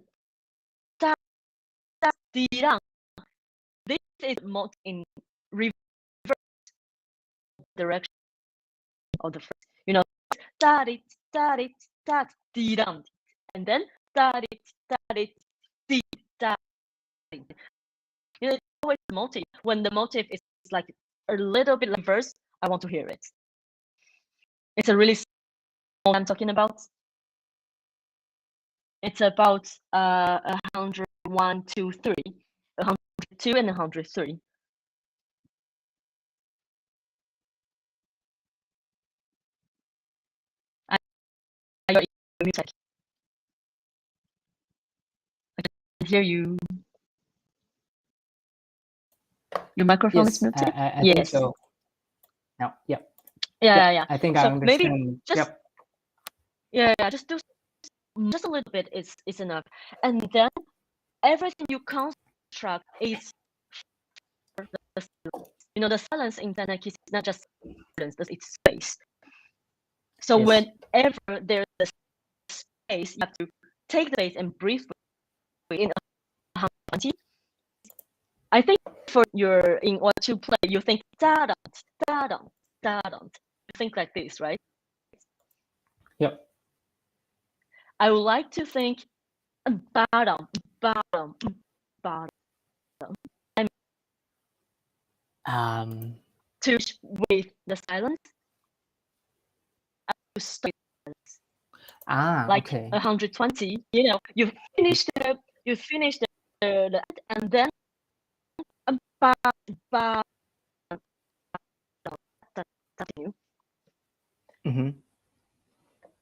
This is more in reverse direction of the phrase. And then it's always the motive. When the motive is like a little bit reverse, I want to hear it. It's a really small I'm talking about. It's about 101, 2, 3, 102 and 103. Music. I can hear you. Your microphone is muted? I yes. think so. No, yep. Yeah. I think so I understand. Maybe just, just do just a little bit is enough. And then everything you construct is the silence in Zeneki is not just silence, it's space. So whenever there's a space, you have to take the space and breathe in 120. I think for in what you play, you think da-dum, da-dum, da-dum. You think like this, right? Yep. I would like to think bottom, bottom, bottom. To with the silence. Like okay. 120. You finish the and then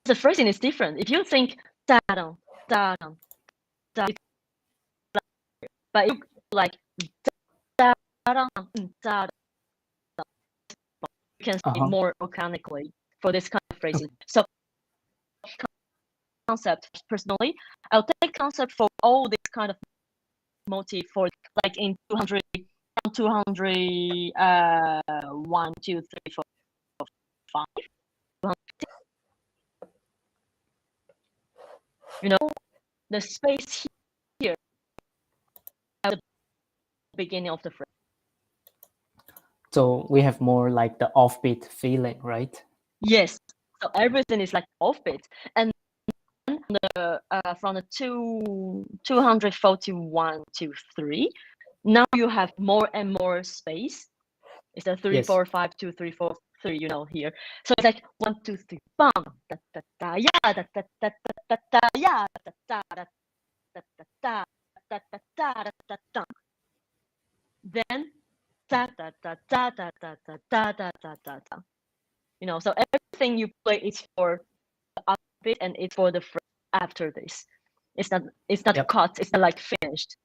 the phrasing is different. If you think da-dum, da-dum, da-dum, but you like da-dum, da-dum, you can say more organically for this kind of phrasing. So concept, personally, I'll take concept for all this kind of motif for like in 200, 1, 2, 3, 4, 5. The space here at the beginning of the phrase. So we have more like the offbeat feeling, right? Yes. So everything is like offbeat, and from the 241 to 3, now you have more and more space. It's a 3, 4, 5, 2, 3, 4, 3. Here. So it's like 1, 2, 3, bam, da da da, yeah, da da da da da, yeah, da da da da da da da da da da. Then da da da da da da da da da da da. So everything you play is for the upbeat and it's for the after this. It's not cut. It's not like finished.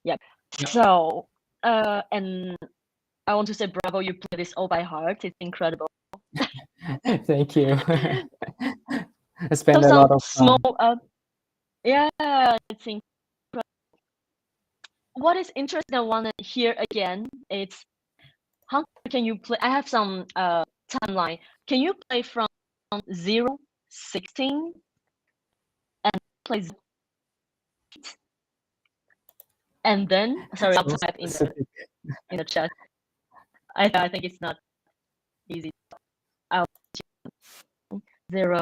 Yep. So and I want to say bravo. You play this all by heart. It's incredible. Thank you. I spent a lot of time. Small. It's incredible. What is interesting, I want to hear again. It's how can you play? I have some timeline. Can you play from 0, 16 and play, and then sorry, I'll type in the chat. I think it's not easy. 0,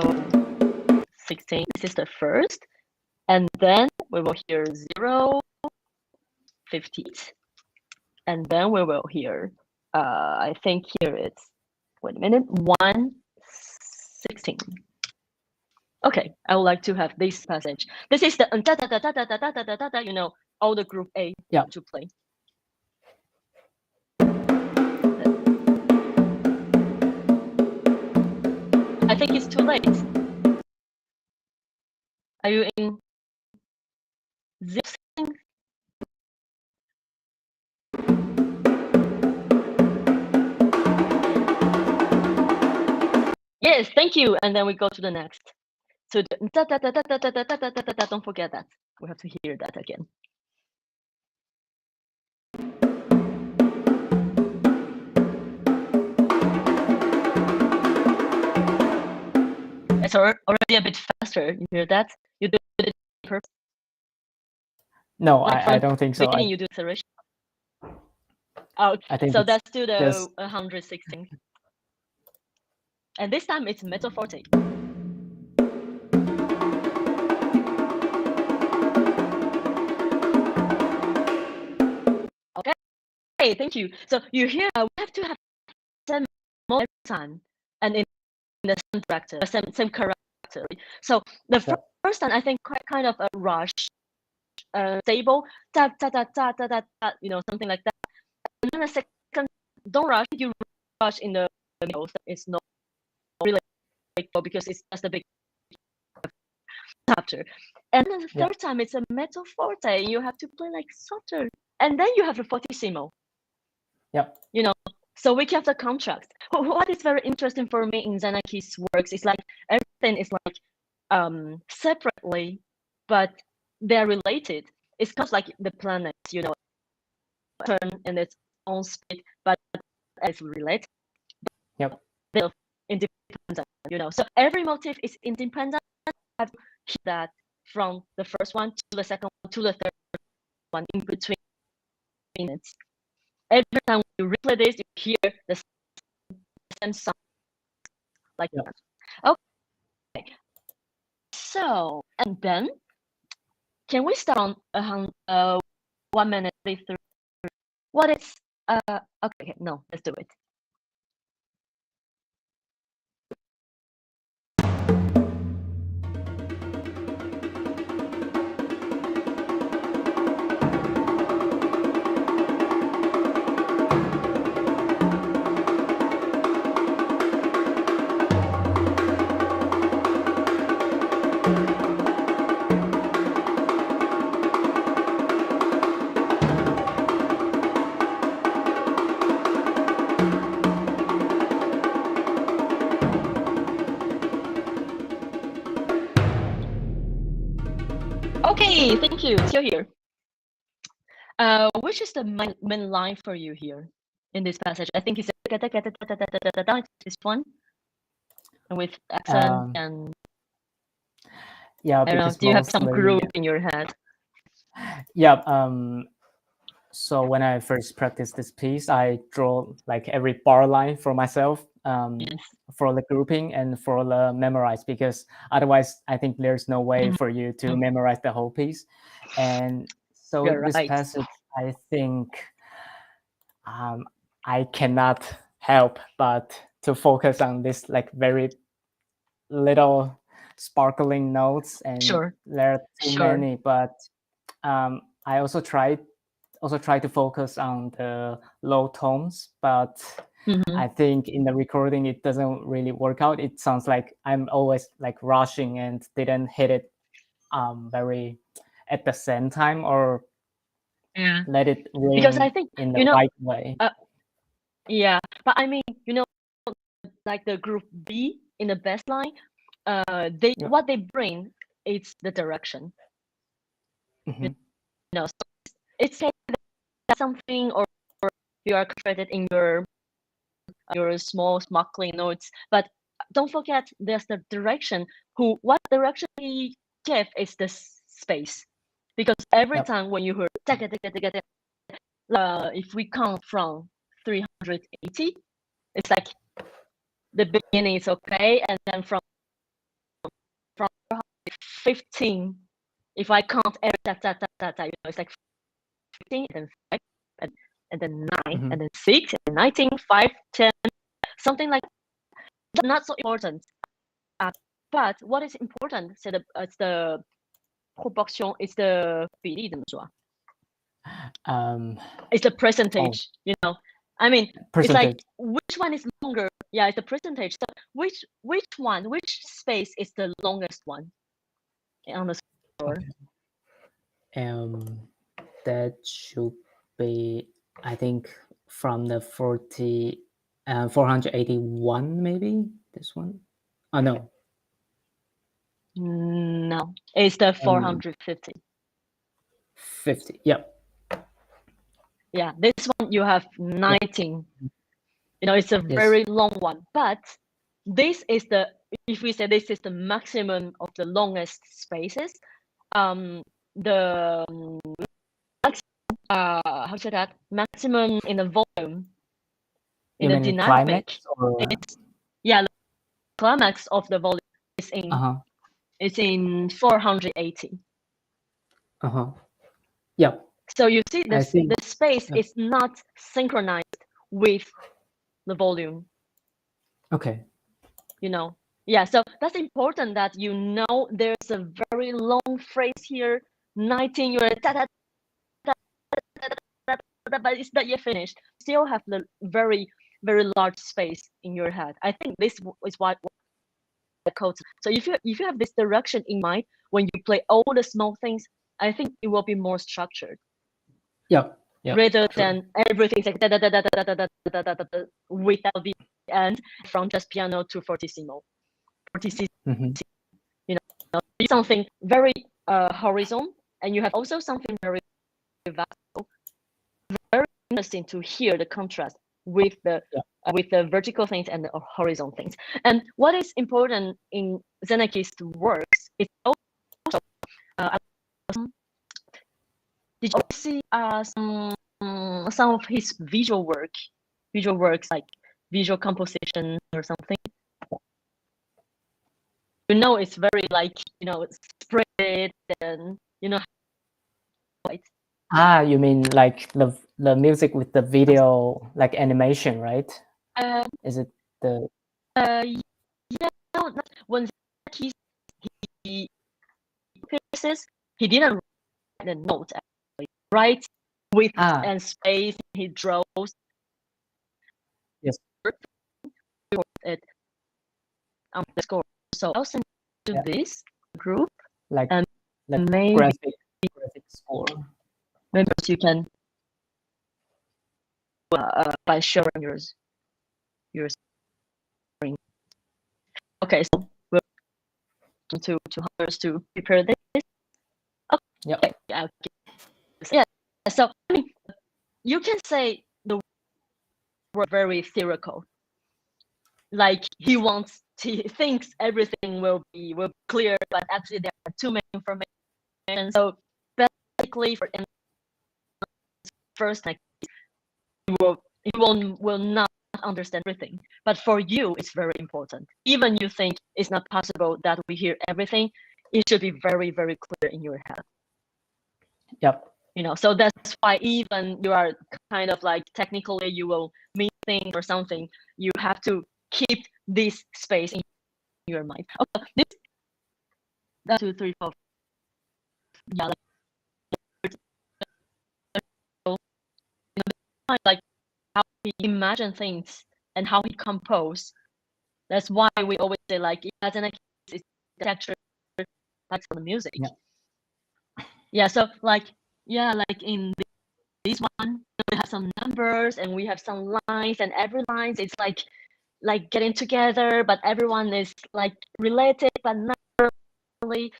16. This is the first, and then we will hear 0, 158. And then we will hear, I think here it's, wait a minute, 116. Okay, I would like to have this passage. This is the da da da da da da da da da da, you know, all the group A to play. I think it's too late. Are you in zip sync? Yes, thank you. And then we go to the next. So the da da da da da da da da da da da. Don't forget that. We have to hear that again. It's already a bit faster. You hear that? You do it perfect. No, I don't think so. Beginning, you do acceleration. Oh, I think so that's still the just 116. And this time it's mezzo forte. Okay, thank you. So you hear we have to have same every time and in the same character, same character. So the first time I think quite kind of a rush, stable, da da da da da da da, you know, something like that. And then the second, don't rush. You rush in the middle. So it's not really because it's just a big chapter. And then the third time it's a mezzo forte. You have to play like softer, and then you have a fortissimo. Yep. You know, so we kept the contrast. What is very interesting for me in Zanaki's works is like everything is like separately, but they're related. It's kind of like the planets, you know, turn in its own speed, but it's related. Yep. They're independent, you know. So every motif is independent. I have to hear that from the first one to the second one to the third one in between minutes. Every time you replay this, you hear the same sound like that. Okay. So, and then, can we start on 1 minute 33? What is, okay, no, let's do it. Okay, thank you. Still here. Which is the main line for you here in this passage? I think it's this one with accent and yeah. I don't know. Do you have some groove in your head? Yeah. So when I first practiced this piece, I draw like every bar line for myself. For the grouping and for the memorize, because otherwise I think there's no way for you to memorize the whole piece. And so this passage, I think I cannot help but to focus on this like very little sparkling notes, and there are too many, but I also try to focus on the low tones, but I think in the recording it doesn't really work out. It sounds like I'm always like rushing and didn't hit it very at the same time, or let it ring because I think in the right way. Yeah, but I mean, you know, like the group B in the bass line, what they bring is the direction. You know, so it's something, or you are confident in your small sparkling notes, but don't forget there's the direction. What direction we give is the space, because every time when you hear if we count from 380, it's like the beginning is okay, and then from 15, if I count every you know, it's like 15, and 5, and then 9, and then 6, and 19, 5, 10, something like that. Not so important. But what is important? So it's the proportion. It's the 比例怎么说啊？ It's the percentage. You know, I mean, percentage. It's like which one is longer? Yeah, it's the percentage. So which space is the longest one on the score? Okay. That should be, I think, from the 481, maybe this one. Oh no. No, it's the 450. 50. Yep. Yeah, this one you have 19. You know, it's a very long one, but this is the, if we say this is the maximum of the longest spaces, the how to say that, maximum in the volume, in the dynamic, yeah, the climax of the volume is in it's in 480. Yeah. So you see the space is not synchronized with the volume. Okay. You know, yeah, so that's important that you know there's a very long phrase here, 19, you're da, da, da, da, da, da, but it's not yet finished. Still have the very, very large space in your head. I think this is what the code. So if you have this direction in mind when you play all the small things, I think it will be more structured. Yeah. Rather than everything like da, da, da, da, da, da, da, da, da, da, without the end, from just piano to fortissimo. You know, something very horizontal, and you have also something very vertical. Very interesting to hear the contrast with the vertical things and the horizontal things. And what is important in Zeneki's works is also did you see some of his visual works like visual composition or something? You know, it's very like, you know, spread and, you know, right? You mean like the music with the video, like animation, right? Is it the? Yeah, no, when he pieces, he didn't write the note actually, right? With and space, he draws. Yes. It on the score. So I'll send to this group, like maybe graphic score. Maybe you can by sharing your screen. Okay, so we're going to others to prepare this. Okay. Yeah. So I mean, you can say the word very theoretical. Like he thinks everything will be clear, but actually there are too many information. So basically, for first, like you will not understand everything. But for you, it's very important. Even you think it's not possible that we hear everything, it should be very, very clear in your head. Yep. You know, so that's why even you are kind of like technically you will mean things or something, you have to keep this space in your mind. Okay, this 1, 2, 3, 4. Yeah, like how he imagine things and how he compose. That's why we always say like it's the texture, that's for the music. Yeah, so like in this one we have some numbers and we have some lines, and every lines it's like getting together, but everyone is like related but not really.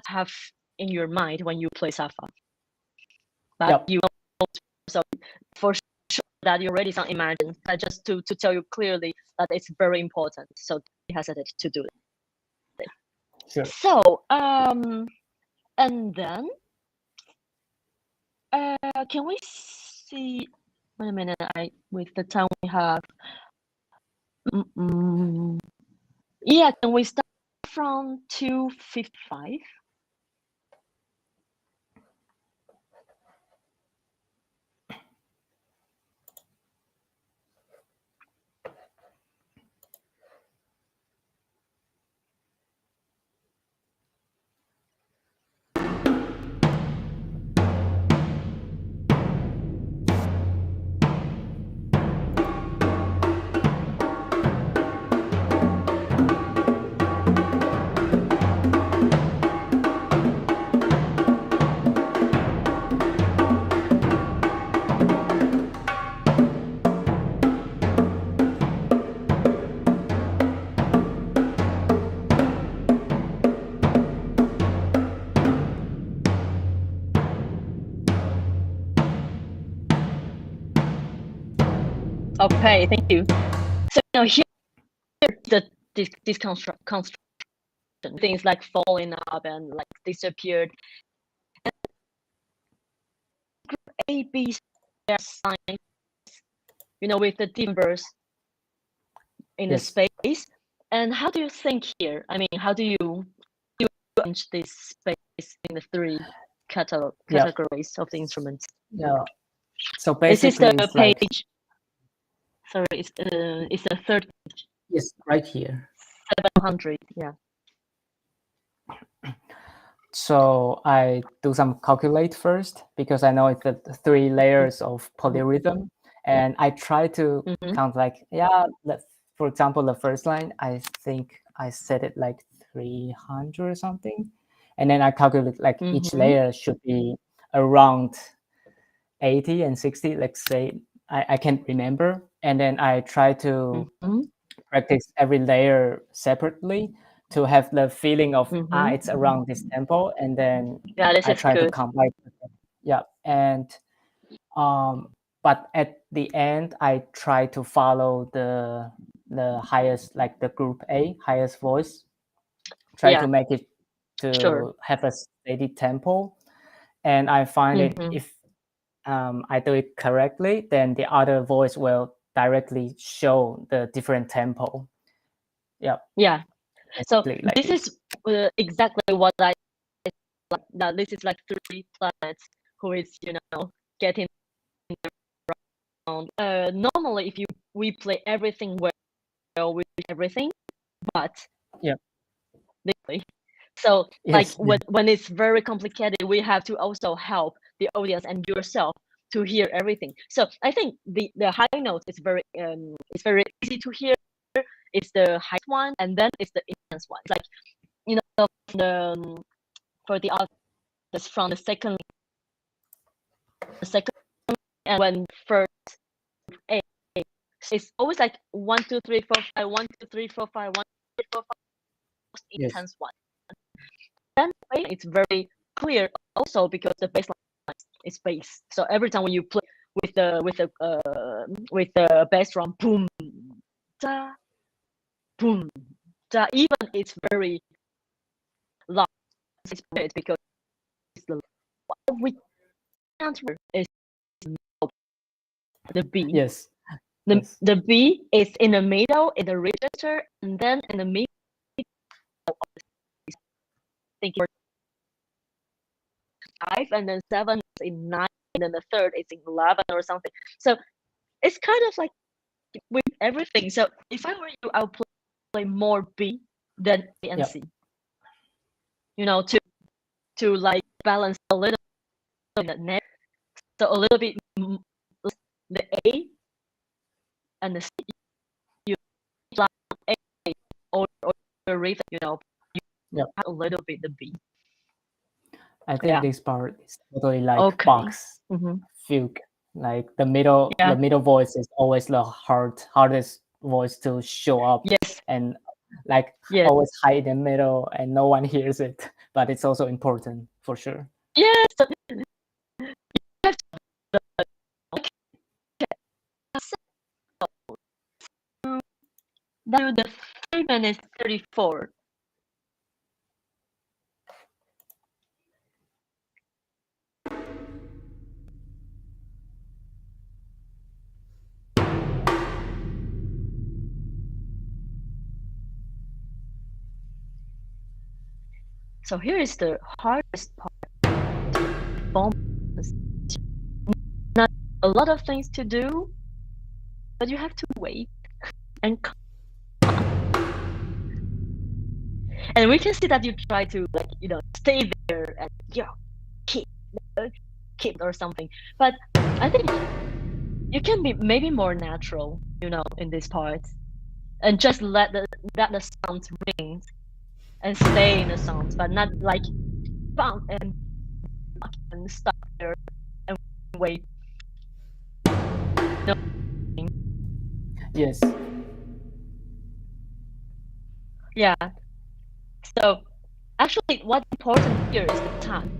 Have in your mind when you play Safa, but you so for sure that you already some imagine, but just to tell you clearly that it's very important, so he has it to do it. Sure. So and then can we see, wait a minute, with the time we have, yeah, can we start from 2:55? Okay, thank you. So now here this construction, things like falling up and like disappeared. And group A, B, C are signs, with the timbers in the space. And how do you think here? I mean, how do you arrange this space in the three categories of the instruments? Yeah. So basically, is this the it's page? Like, sorry, it's the third page. Yes, right here. 700. Yeah. So I do some calculate first because I know it's the 3 layers of polyrhythm, and I try to count like, for example, the first line, I think I set it like 300 or something, and then I calculate like each layer should be around 80 and 60. Let's say I can't remember, and then I try to practice every layer separately to have the feeling of it's around this tempo, and then I try to combine. And but at the end I try to follow the highest, like the group A, highest voice, try to make it to have a steady tempo, and I find it if I do it correctly, then the other voice will directly show the different tempo. Yeah. So like this is exactly what I like. That this is like 3 planets who is getting around. Normally, if we play everything well with everything, but so like when it's very complicated, we have to also help the audience and yourself to hear everything. So I think the high note is very easy to hear. It's the highest one, and then it's the intense one. It's like for the artists from the second, and when first A, it's always like 1 2 3 4 5 1 2 3 4 5 1 2 3 4 5 most intense one. Then it's very clear also because the bass line is bass. So every time when you play with the bass drum, boom, da, boom, da, even it's very loud. It's great because it's the what we can't hear is the B. Yes. The B is in the middle in the register, and then in the middle, I think 5, and then 7 is in 9, and then the third is in 11 or something. So it's kind of like with everything. So if I were you, I would play more B than A and C. To like balance a little bit the neck, so a little bit the A and the C. You play A or the rhythm, a little bit the B. I think this part is totally like box fugue. Like the middle voice is always the hardest voice to show up. Yes. And like always high in the middle and no one hears it, but it's also important for sure. Yes. Then the 3 minutes 34. So here is the hardest part. Not a lot of things to do, but you have to wait and we can see that you try to stay there and keep or something. But I think you can be maybe more natural, in this part, and just let the sounds ring and stay in the sounds, but not like bounce and stop there and wait. No. Yes. Yeah. So actually what's important here is the time.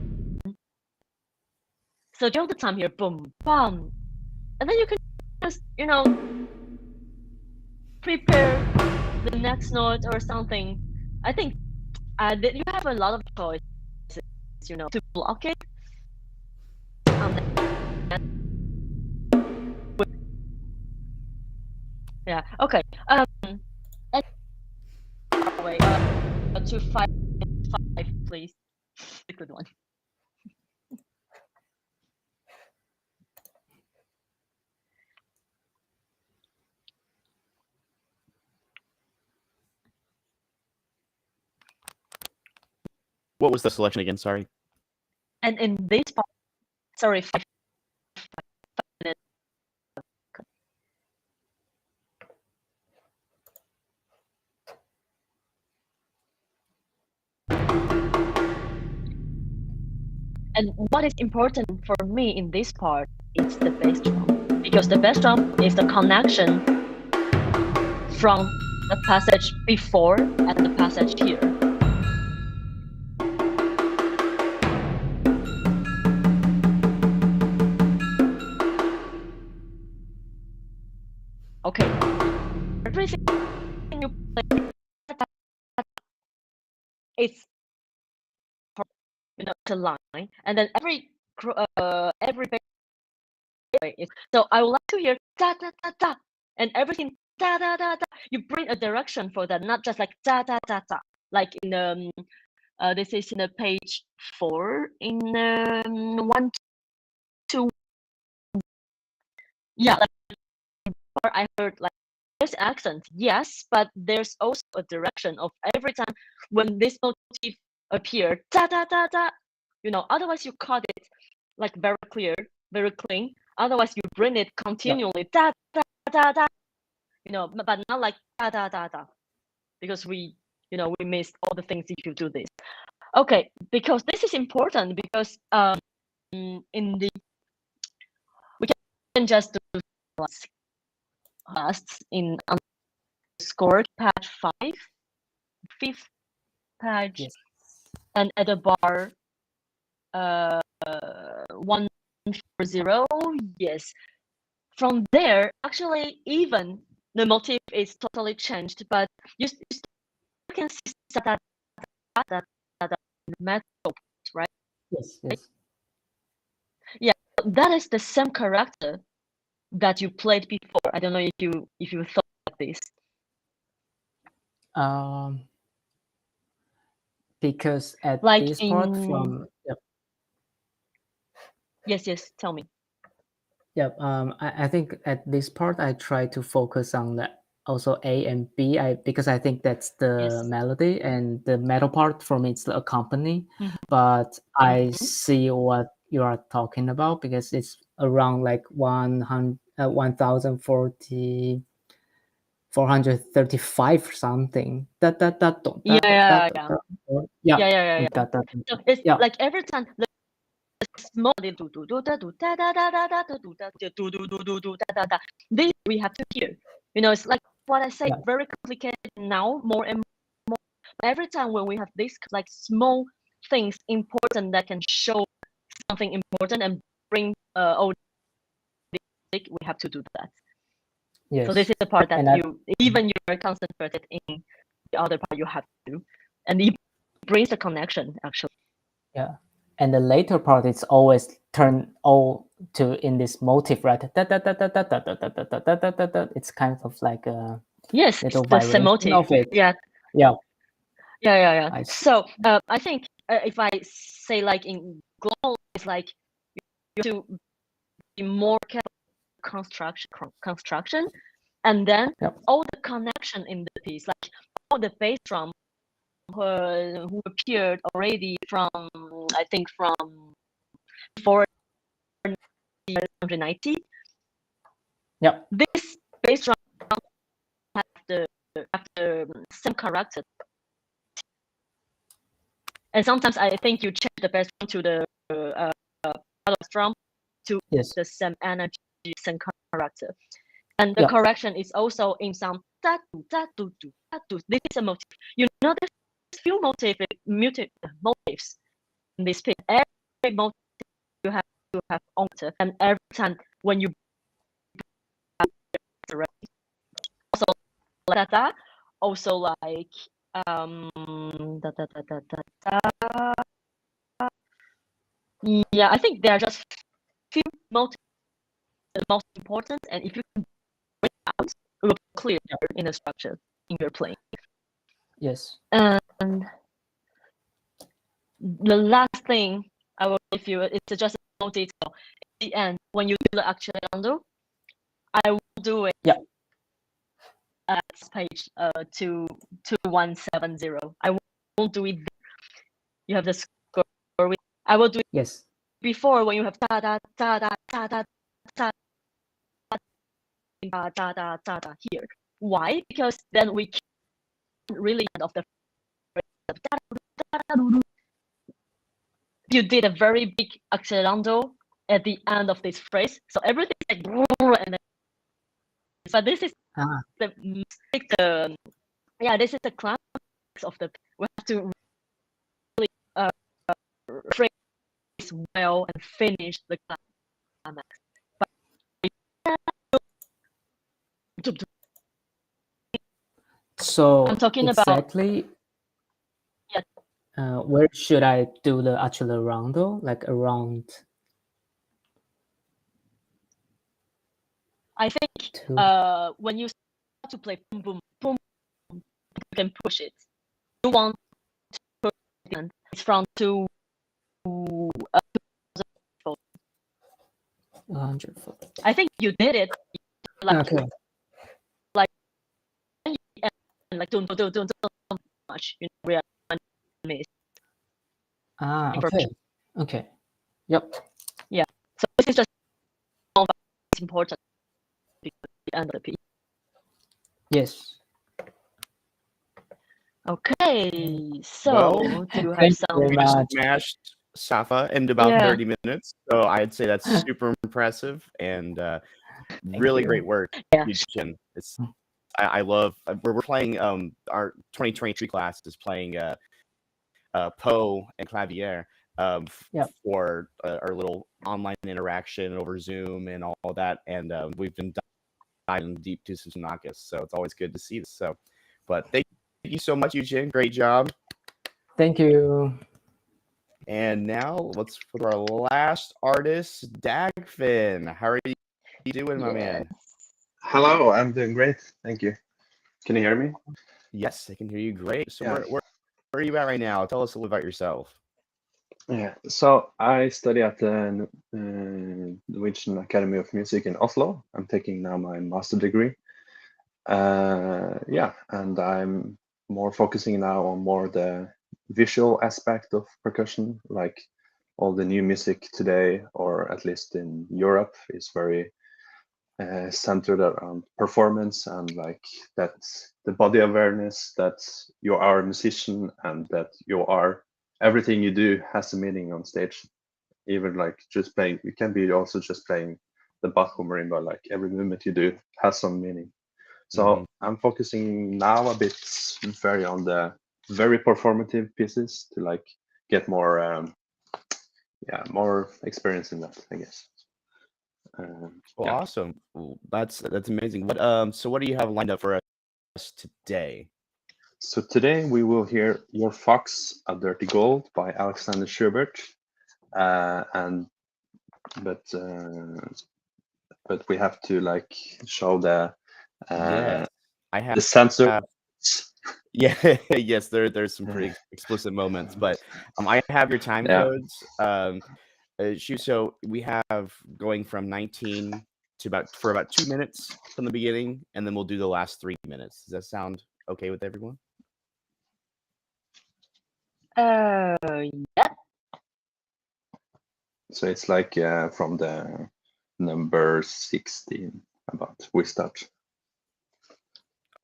So during the time here, boom, bam, and then you can just prepare the next note or something. I think you have a lot of choices, to block it. Yeah. Okay. Anyway, to 5, please. A good one. What was the selection again? Sorry. And in this part, sorry, 5 minutes. And what is important for me in this part is the bass drum, because the bass drum is the connection from the passage before and the passage here. Okay, everything you play, it's the line, and then every bass. So I would like to hear da da da da, and everything da da da da. You bring a direction for that, not just like da da da da, like in this is in page 4 in 1, 2. Yeah, I heard like there's accent, yes, but there's also a direction of every time when this motif appear, da da da da. Otherwise you cut it like very clear, very clean. Otherwise you bring it continually, da da da da. But not like da da da da, because we missed all the things if you do this. Okay, because this is important, because in the we can just do lasts in scored page 5, 5th page, yes. And at the bar 140, yes. From there, actually, even the motif is totally changed, but you can see that metal, right? Yes, yes. Yeah, that is the same character that you played before. I don't know if you thought of this. Because at like this part from yes, tell me. Yep. I think at this part I try to focus on the also A and B. Because I think that's the melody, and the metal part for me it's the accompany. But I see what you are talking about, because it's around like 1040. 435 something. Yeah. So it's like every time the small this we have to hear. It's like what I say, very complicated now, more and more. Every time when we have this like small things important that can show something important and bring we have to do that. Yes. So this is the part that even you're concentrated in the other part you have to, and it brings the connection actually. Yeah, and the later part it's always turn all to in this motif, right? It's kind of like a little variation of it. Yeah. I So I think if I say like in global, it's like you have to be more careful construction, and then all the connection in the piece, like all the bass drum who appeared already from I think from before 1990. This bass drum have the same character, and sometimes I think you change the bass drum to the drum to the same energy, same character, and the correction is also in some da do da do do da do. This is a motif. There's few motifs in this piece. Every motif you have to have on it, and every time when you Also like that. Also like yeah, I think there are just few the most important, and if you can bring it out, it will be clear in the structure in your playing. Yes. And the last thing I will give you, it's just a small detail. At the end, when you do the accelerando, I will do it at page 2170. I won't do it there. You have the score. I will do it before when you have da da da da da da da da da da da da here. Why? Because then we can really end of the you did a very big accelerando at the end of this phrase, so everything is like and then, but this is the this is the climax of the we have to really phrase well and finish the climax. So I'm talking exactly where should I do the accelerando? Like around? I think when you start to play boom boom boom, you can push it. You want to push it, it's from 100 foot. I think you did it. Like, like don't much. You know, we are missed. Okay. Yep. Yeah. So this is just important at the end of the piece. Yes. Okay. So do you have some? We just smashed Safa in about 30 minutes. So I'd say that's super impressive and really great work. Yeah. I love we're playing our 2023 class is playing Poe and Clavier for our little online interaction over Zoom and all that, and we've been diving deep to Hsin-Hsuan, so it's always good to see this. So, but thank you so much, Yujin. Great job. Thank you. And now let's for our last artist, Dagfin. How are you doing, my man? Hello, I'm doing great. Thank you. Can you hear me? Yes, I can hear you great. So where are you at right now? Tell us a little about yourself. Yeah, so I study at the Norwegian Academy of Music in Oslo. I'm taking now my master degree. And I'm more focusing now on more the visual aspect of percussion, like all the new music today, or at least in Europe, is very centered around performance and like that the body awareness that you are a musician and that you are everything you do has a meaning on stage. Even like just playing, you can be also just playing the Bach or marimba, like every movement you do has some meaning. So I'm focusing now a bit very on the very performative pieces to like get more more experience in that, I guess. Awesome. Well, that's amazing. What so what do you have lined up for us today? So today we will hear Your Fox, A Dirty Gold by Alexander Schubert. But we have to like show the I have the censor. Yes, there's some pretty explicit moments, but I have your time codes. So we have going from 19 to about 2 minutes from the beginning, and then we'll do the last 3 minutes. Does that sound okay with everyone? Yeah. So it's like from the number 16 about we start.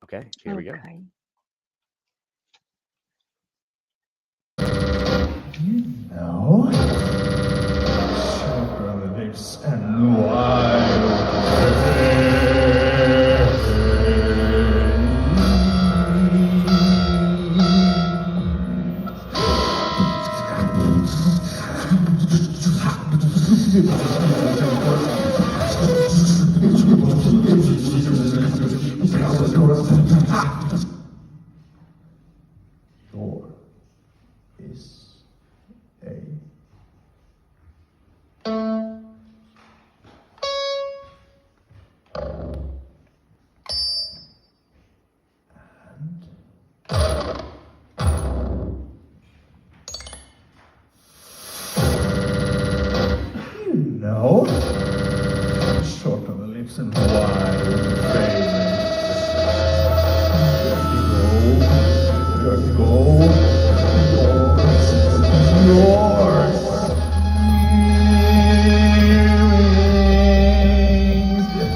Okay, here we go. No. Superlative and wild. know? Short on the lips and wide face. Dirty gold. Yours. Earrings of the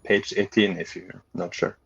Page 18 if you're not sure.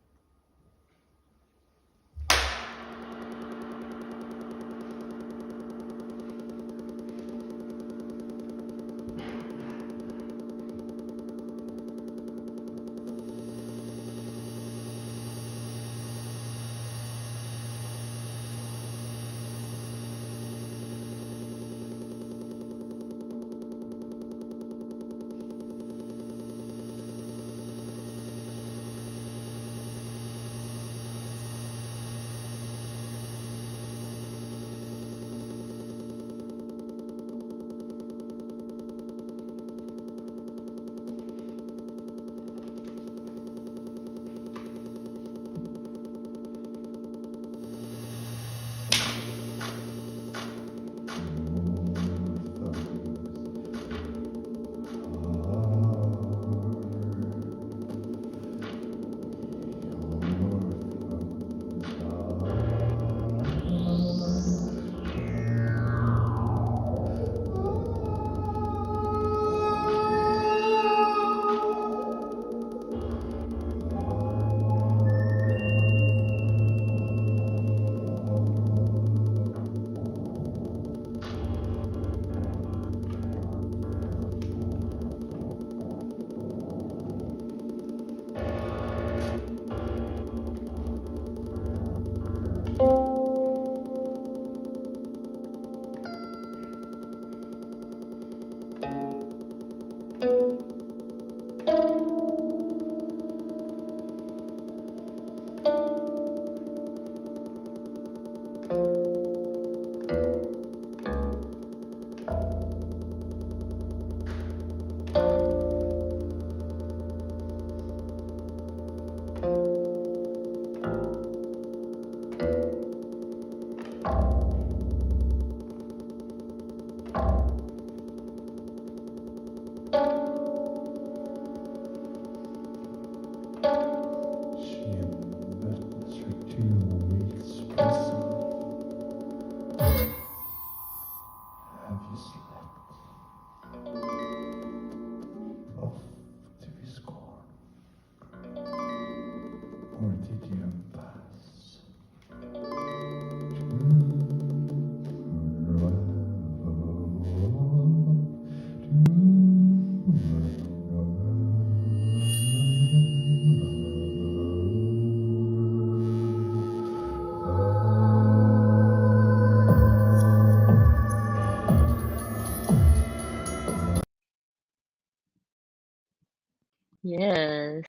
Yes.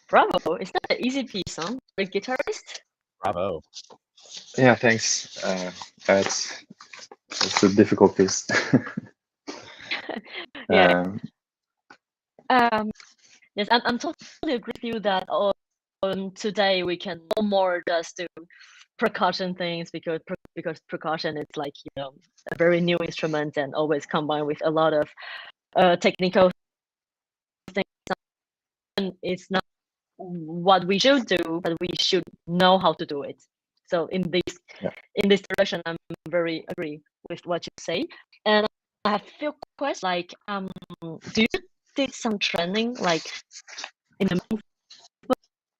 Bravo. It's not an easy piece, huh? For a guitarist? Bravo. Yeah, thanks. It's a difficult piece. Yeah. Yes, I'm totally agree with you that today we can no more just do percussion things because percussion is like, you know, a very new instrument and always combined with a lot of technical things. And it's not what we should do, but we should know how to do it. So in this direction, I'm very agree with what you say. And I have a few questions. Like, do you did some training like in the movement?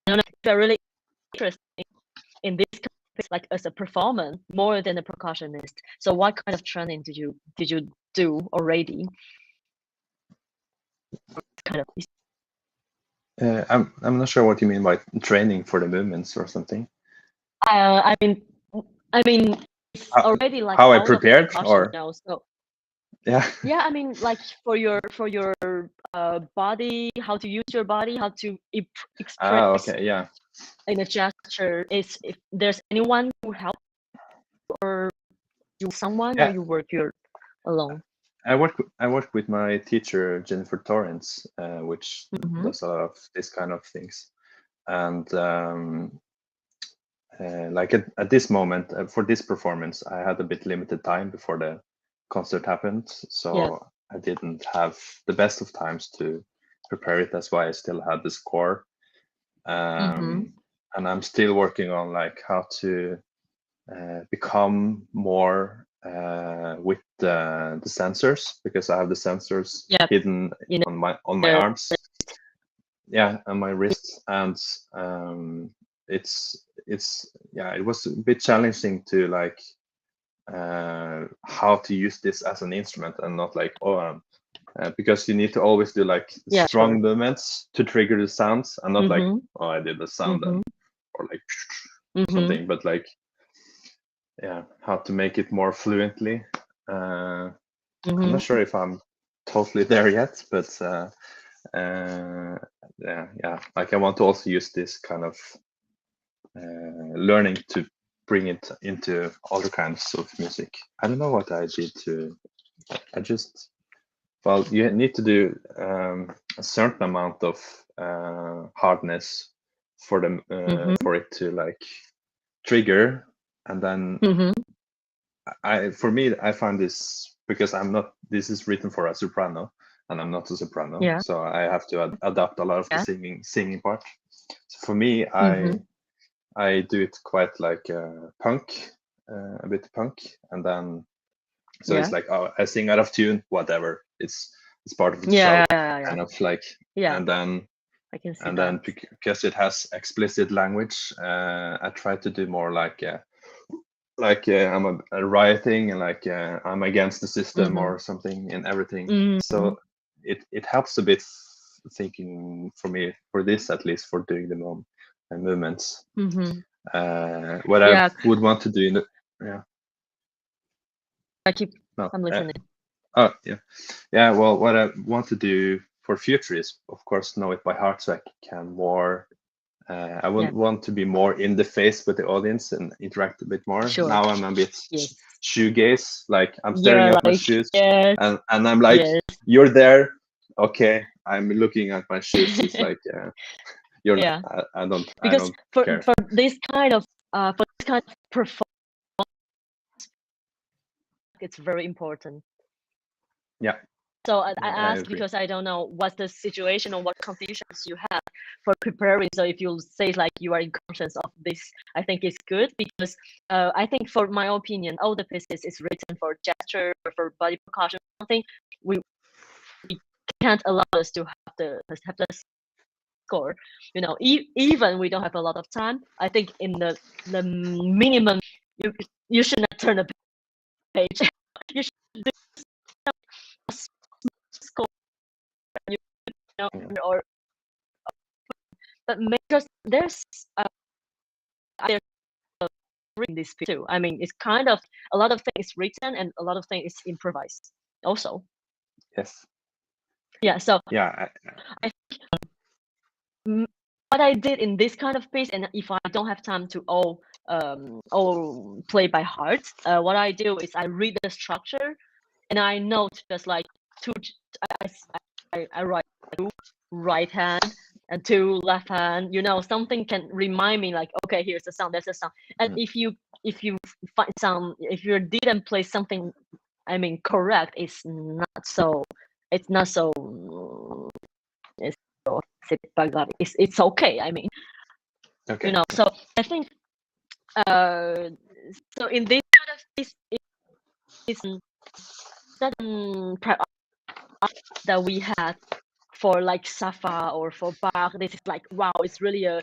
I don't know if you're really interested in this kind of thing, like as a performer more than a percussionist. So what kind of training did you do already? Kind of. I'm not sure what you mean by training for the movements or something. I mean, it's already like how I prepared, or you know, so yeah. Yeah, I mean, like for your body, how to use your body, how to express Okay, yeah. in a gesture. Is if there's anyone who help, or you someone, or you work alone. I work with my teacher Jennifer Torrance, which does a lot of this kind of things, and like at this moment for this performance, I had a bit limited time before the concert happened, so I didn't have the best of times to prepare it. That's why I still had the score, and I'm still working on like how to become more with the sensors, because I have the sensors hidden on my arms, and my wrists, and it was a bit challenging to like how to use this as an instrument, and not like because you need to always do like strong movements to trigger the sounds, and not like I did the sound then, or like something, but like how to make it more fluently. I'm not sure if I'm totally there yet, but like I want to also use this kind of learning to bring it into other kinds of music. I don't know what I did you need to do a certain amount of hardness for them for it to like trigger, and then for me I find this, because this is written for a soprano and I'm not a soprano, so I have to adapt a lot of the singing part. So for me, I do it quite like punk, a bit punk, and then so it's like I sing out of tune, whatever. It's part of the show, kind of like, and then I can see then because it has explicit language, I try to do more like I'm a rioting, and like I'm against the system or something in everything. So it helps a bit thinking for me, for this at least, for doing the movements. What I would want to do in the I'm listening. Well, what I want to do for future is, of course, know it by heart, so I can more. I would want to be more in the face with the audience and interact a bit more. Now I'm a bit shoegaze, like I'm staring at my shoes, and I'm like, you're there, okay? I'm looking at my shoes. It's like you're not, I don't care. For this kind of performance, it's very important. So I ask because I don't know what's the situation or what conditions you have for preparing. So if you say like you are conscious of this, I think it's good, because I think, for my opinion, all the pieces is written for gesture or for body percussion. Something we can't allow us to have the score. You know, even we don't have a lot of time. I think in the minimum, you should not turn a page. You should do score, or but because there's reading this too. I mean, it's kind of a lot of things written and a lot of things is improvised also. So I think what I did in this kind of piece, and if I don't have time to all play by heart, what I do is I read the structure and I note just like two. I write two right hand and two left hand. You know, something can remind me like, okay, here's the sound, there's a sound. And if you find if you didn't play something, I mean, correct, it's not so. It's it's okay. I mean, Okay. You know. So I think so in this kind of this certain that we had for like Safa or for Bach, this is like, wow, it's really a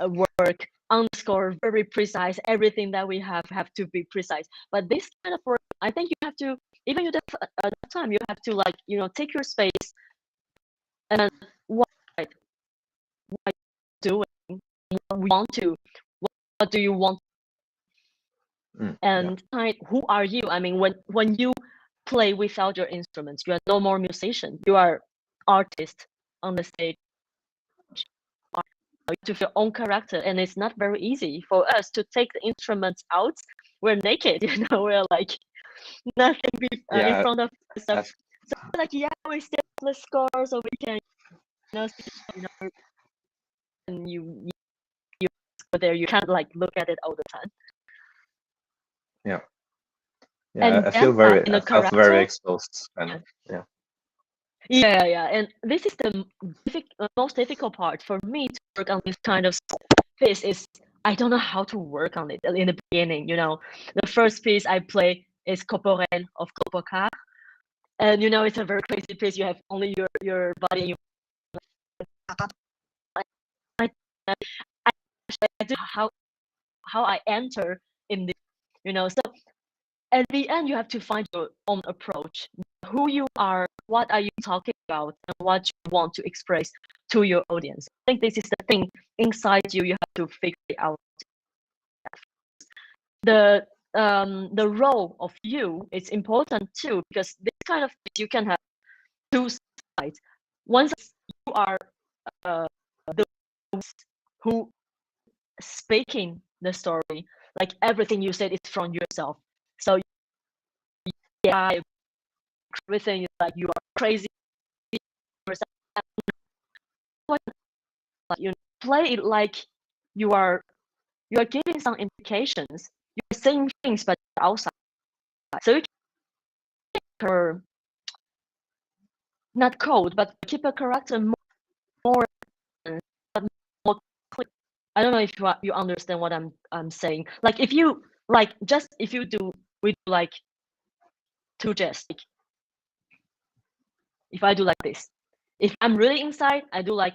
work underscore, very precise. Everything that we have to be precise. But this kind of work, I think you have to, even you at that time, you have to like, you know, take your space and what doing, what do you want, and who are you? I mean, when you play without your instruments, you are no more musician, you are artist on the stage. To your own character, and it's not very easy for us to take the instruments out. We're naked, you know, we're like nothing in front of us. So like, yeah, we still play scores, so we can, you know, and you go there, you can't like look at it all the time. Yeah, and I feel I felt very exposed, kind of. Yeah, and this is the most difficult part for me to work on this kind of piece. Is I don't know how to work on it in the beginning. You know, the first piece I play is Corporel of Coppocar, and you know, it's a very crazy piece. You have only your body and I do how I enter in this, you know. So at the end, you have to find your own approach, who you are, what are you talking about, and what you want to express to your audience. I think this is the thing inside you. You have to figure it out. The role of you is important too, because this kind of you can have two sides. One side, you are the who speaking the story, like everything you said is from yourself. So yeah, everything is like you are crazy. You play it like you are giving some implications. You're saying things, but outside. So you keep her not cold, but keep a character more clear. I don't know if you understand what I'm saying. Like if you we do like two gests. If I do like this, if I'm really inside, I do like,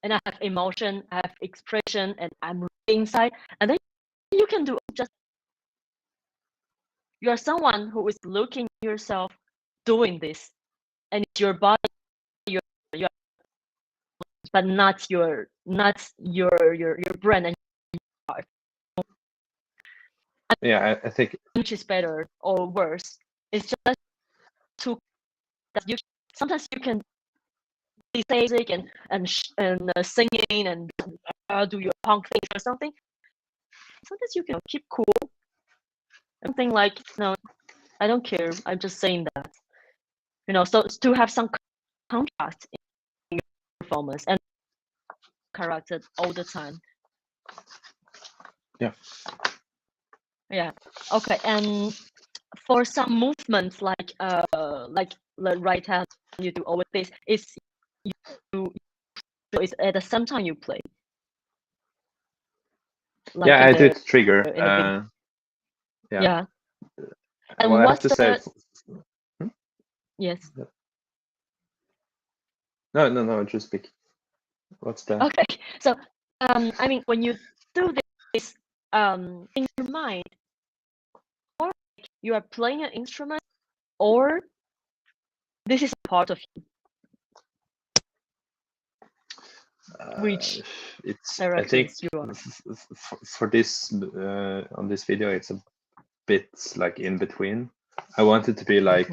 and I have emotion, I have expression, and I'm really inside. And then you can do just, you are someone who is looking at yourself doing this, and it's your body, your but not your brain and your heart. Yeah, I think which is better or worse. It's just to that you sometimes you can be basic and singing and do your punk things or something. Sometimes you can keep cool. Something like, no, I don't care. I'm just saying that. You know, so to have some contrast in your performance and character all the time. Yeah. Yeah. Okay. And for some movements like the right hand you do over this, is it's at the same time you play. Like I do it trigger. Yeah. And well, I have to say. Yes. No, just speak. What's that? Okay. So, I mean, when you do this, in your mind, or you are playing an instrument, or this is a part of you. Which it's I think for this on this video, it's a bit like in between. I want it to be like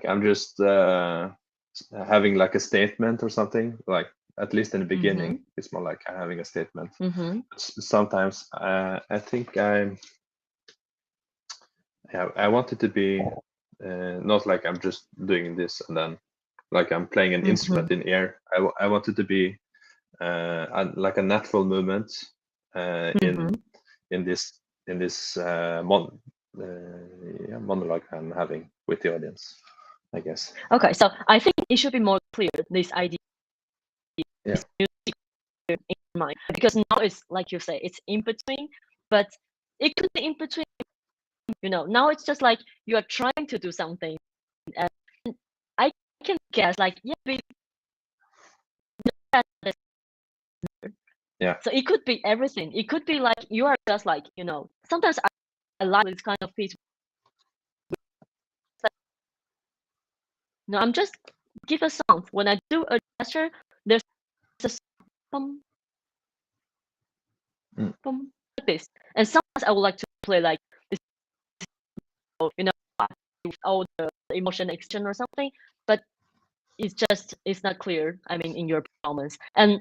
I'm just having like a statement or something, like at least in the beginning it's more like I'm having a statement. Sometimes I think I want it to be not like I'm just doing this and then like I'm playing an instrument in air. I want it to be like a natural movement in this monologue I'm having with the audience, I guess. Okay, so I think it should be more clear, this idea, this music in mind, because now it's like you say, it's in between, but it could be in between. Now it's just like you are trying to do something, and I can guess like so it could be everything. It could be like you are just like sometimes I like this kind of piece. No, I'm just give a sound. When I do a gesture, there's a bum, bum, like this. And sometimes I would like to play like this, with all the emotion exchange or something, but it's not clear. I mean, in your performance, and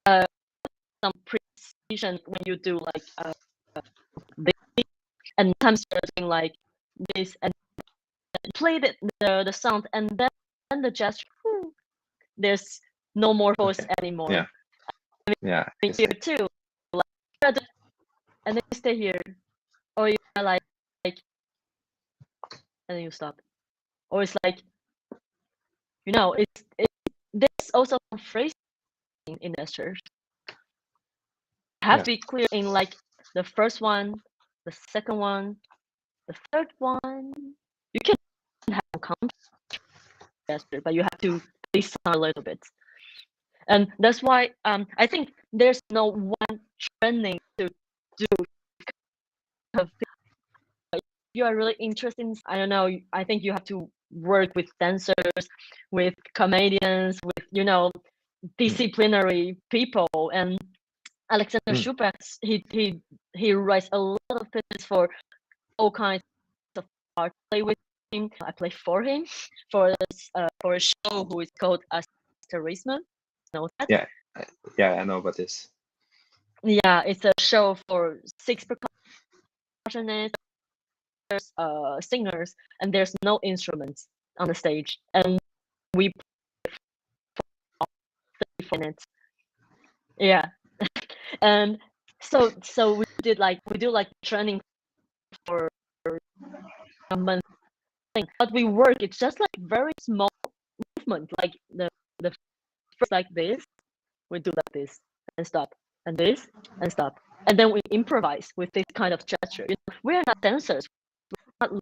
some precision when you do like this, and sometimes you're doing like this and play the sound, and then the gesture. There's no more voice anymore. Yeah. I mean, yeah. Here too, like, and then you stay here, or you're like, and then you stop, or it's like, there's also some phrasing in gestures. Have to be clear in like the first one, the second one, the third one. You can have a context gesture, but you have to listen a little bit. And that's why I think there's no one training to do. If you are really interested in, I don't know, I think you have to work with dancers, with comedians, with disciplinary people. And Alexander Schubert, he writes a lot of pieces for all kinds of art. I play with him. I play for him for a show who is called Asterisme. Know that? Yeah, I know about this. Yeah, it's a show for 6 percussionists, singers, and there's no instruments on the stage, and we play for 30 minutes. Yeah, and so we do like training for a month thing, but we work. It's just like very small movement, like the first like this, we do like this and stop, and this and stop, and then we improvise with this kind of gesture. We are not dancers. We're not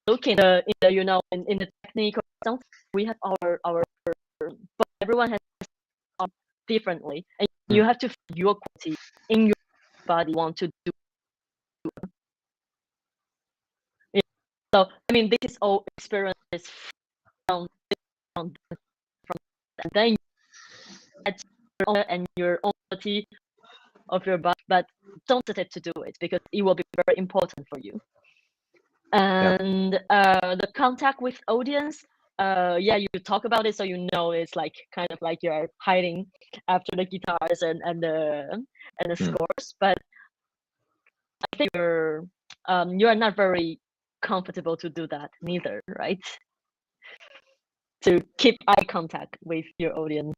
looking in the technique or something. We have our, but everyone has differently, and you have to feel your quality in your body. Want to do. So I mean, this is all experiences from and then and your own quality of your body, but don't hesitate to do it because it will be very important for you. And the contact with audience, you talk about it, so it's like kind of like you're hiding after the guitars and the scores, but I think you are not very comfortable to do that neither, right? To keep eye contact with your audience.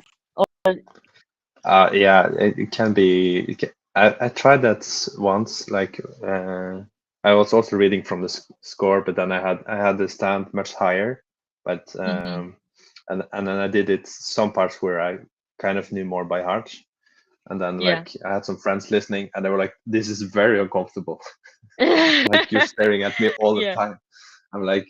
Yeah, it can be. I tried that once. Like I was also reading from the score, but then I had the stand much higher. But and then I did it some parts where I kind of knew more by heart, and then like I had some friends listening, and they were like, "This is very uncomfortable. Like you're staring at me all the time." I'm like,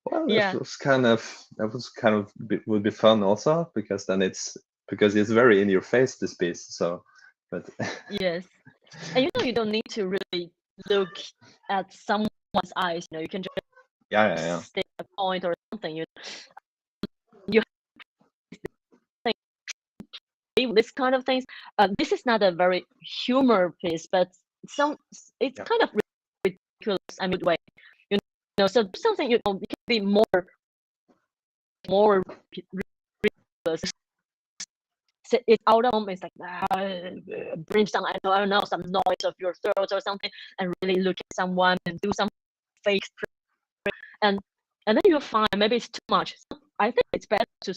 well, that was kind of would be fun also because then it's very in your face, this piece. So, but yes, and you don't need to really look at someone's eyes. You can just stay at a point or something. You this kind of things. This is not a very humor piece, but it's kind of ridiculous. I mean, way, so something it can be more ridiculous. So it's out of it's like bring some I don't know some noise of your throat or something, and really look at someone and do some fake, and and then you'll find maybe it's too much. So I think it's better to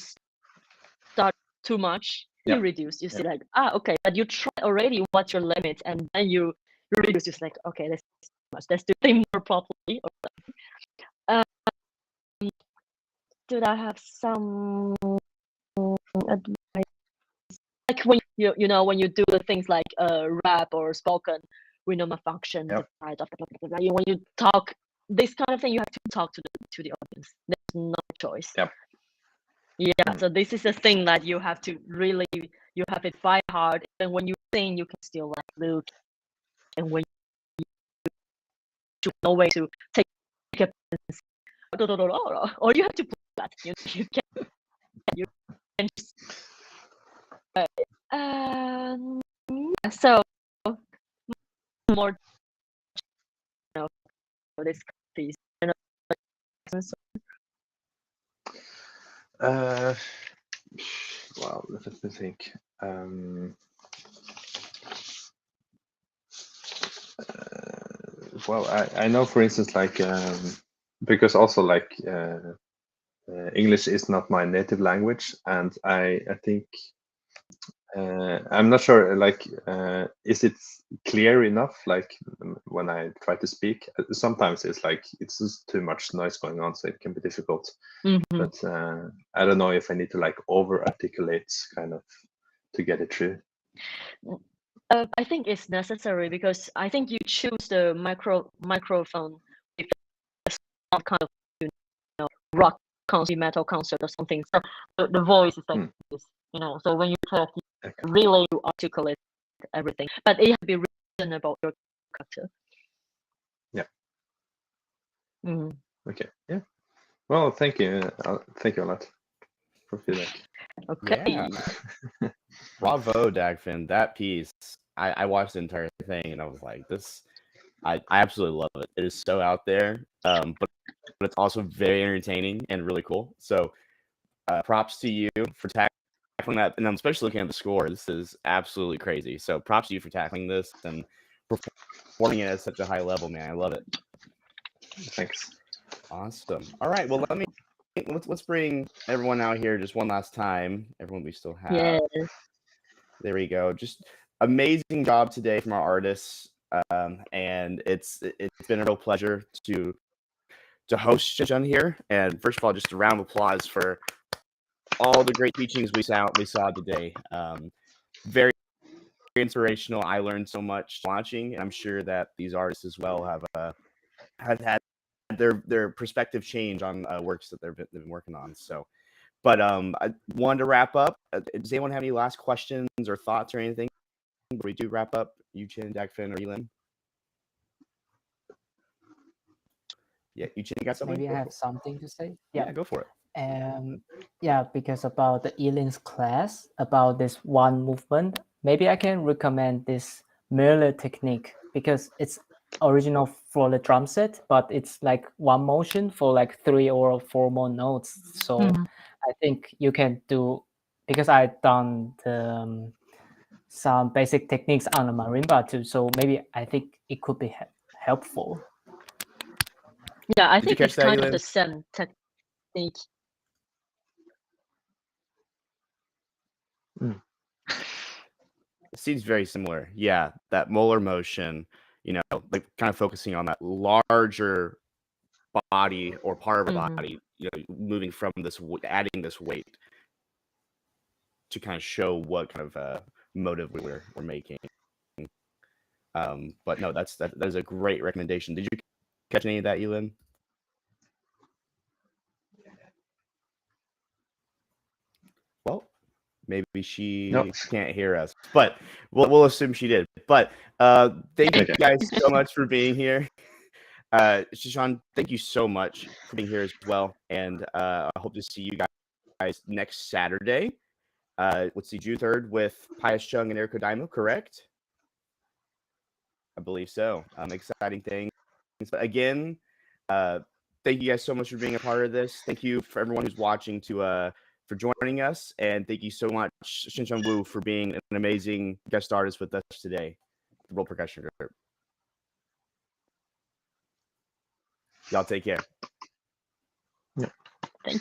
start too much. You reduce. You see like okay, but you try already. What's your limit, and then you reduce. Just like okay, that's too much. Let's do things more properly. Did I have some advice? Like when you know when you do the things like rap or spoken, we know my function. When you talk this kind of thing, you have to talk to the audience. There's no choice. Yeah. So this is the thing that you have to really you have it by heart. And when you sing, you can still like look, and when you know way to take a or you have to play that. You can just so more for this piece. Well, let me think. Well, I know, for instance, like because also like English is not my native language, and I think I'm not sure. Like, is it clear enough? Like when I try to speak, sometimes it's like it's just too much noise going on, so it can be difficult. But I don't know if I need to like over articulate kind of to get it through. I think it's necessary because I think you choose the microphone with some kind of rock concert, metal concert or something. So the voice is like this, So when you talk, you really articulate everything, but it has to be written about your character. Yeah. Okay. Yeah. Well, thank you. Thank you a lot for feedback. Okay. Yeah. Bravo, Dagfin. That piece, I watched the entire thing and I was like, I absolutely love it. It is so out there, but it's also very entertaining and really cool. So props to you for tackling that. And I'm especially looking at the score. This is absolutely crazy. So props to you for tackling this and performing it at such a high level, man. I love it. Thanks. Awesome. All right. Well, let's bring everyone out here just one last time. Everyone we still have. Yeah. There we go. Just amazing job today from our artists. And it's been a real pleasure to host Hsin-Hsuan here. And first of all, just a round of applause for all the great teachings we saw today. Very inspirational. I learned so much watching, and I'm sure that these artists as well have had their perspective change on works that they've been working on. So, but I wanted to wrap up. Does anyone have any last questions or thoughts or anything before we do wrap up? Yuchen, Dagfin, or Elin? Yeah, Yuchen, you got something? Maybe I have something to say. Yeah, go for it. Yeah, because about the Elin's class, about this one movement, maybe I can recommend this Miller technique because it's original for the drum set, but it's like one motion for like 3 or 4 more notes. So I think you can do, because I've done some basic techniques on the marimba too. So maybe I think it could be helpful. Yeah, I think it's kind of the same technique. It seems very similar. Yeah, that molar motion, like kind of focusing on that larger body or part of our body, moving from this, adding this weight to kind of show what kind of motive we're making. But no, that is a great recommendation. Did you catch any of that, Elin? Well, maybe she can't hear us, but we'll assume she did. But thank you guys so much for being here. Hsin-Hsuan, thank you so much for being here as well, and I hope to see you guys next Saturday. Let's see, June 3rd with Pius Chung and Erico Daimo, correct? I believe so. Exciting things. But again, thank you guys so much for being a part of this. Thank you for everyone who's watching for joining us, and thank you so much, Hsin-Hsuan Wu, for being an amazing guest artist with us today, the World Percussion Group. Y'all take care. Thank you.